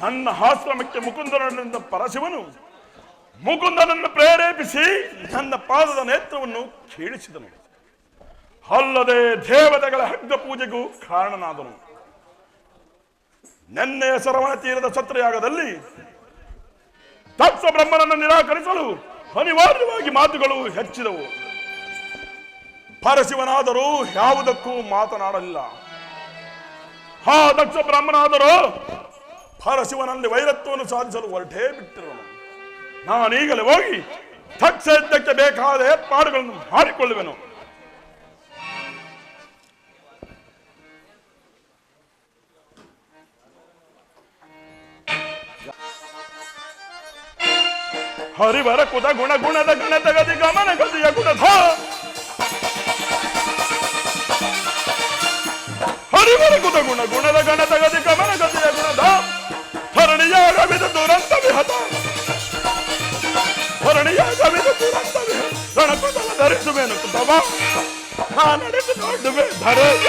ನನ್ನ ಆಶ್ರಮಕ್ಕೆ ಮುಕುಂದನಿಂದ ಪರಶಿವನು ಮುಕುಂದನನ್ನು ಪ್ರೇರೇಪಿಸಿ ನನ್ನ ಪಾದದ ನೇತ್ರವನ್ನು ಕೀಳಿಸಿದನು. ಅಲ್ಲದೆ ದೇವತೆಗಳ ಹಗ್ಗ ಪೂಜೆಗೂ ಕಾರಣನಾದನು. ನೆನ್ನೆಯ ಸರವಣ ತೀರದ ಛತ್ರಯಾಗದಲ್ಲಿ ದಕ್ಷ ಬ್ರಹ್ಮನನ್ನು ನಿರಾಕರಿಸಲು ಅನಿವಾರ್ಯವಾಗಿ ಮಾತುಗಳು ಹೆಚ್ಚಿದವು. ಪರಶಿವನಾದರೂ ಯಾವುದಕ್ಕೂ ಮಾತನಾಡಲಿಲ್ಲ. ಆ ದಕ್ಷ ಬ್ರಾಹ್ಮಣಾದರೂ ಪರಶಿವನಲ್ಲಿ ವೈರತ್ವವನ್ನು ಸಾಧಿಸಲು ಹೊರಟೇ ಬಿಟ್ಟಿರುವನು. ನಾನೀಗಲೇ ಹೋಗಿ ದಕ್ಷ ಯಜ್ಞಕ್ಕೆ ಬೇಕಾದ ಏರ್ಪಾಡುಗಳನ್ನು ಮಾಡಿಕೊಳ್ಳುವೆನು. ಹರಿವರ ಕುದ ಗುಣ ಗುಣದ ಗಣದ ಗತಿ ಗಮನ ಗತಿಯ ಗುಣಧ ಹರಿವರ ಕುದ ಗುಣ ಗುಣದ ಗಣದ ಗತಿ ಗಮನ ಗತಿಯ ಗುಣಧ ಧರಣಿಯಾಗವಿದ ದುರಂತ ವಿಹತ ಧರಣಿಯಾಗವಿದ ದುರಂತ ವಿಹತ ಗಣಕುತಲ ಧರಿಸುವೆನು ಕುತವ ನಾ ನಡೆದು ನೋಡುವೆ ಧರೆಯ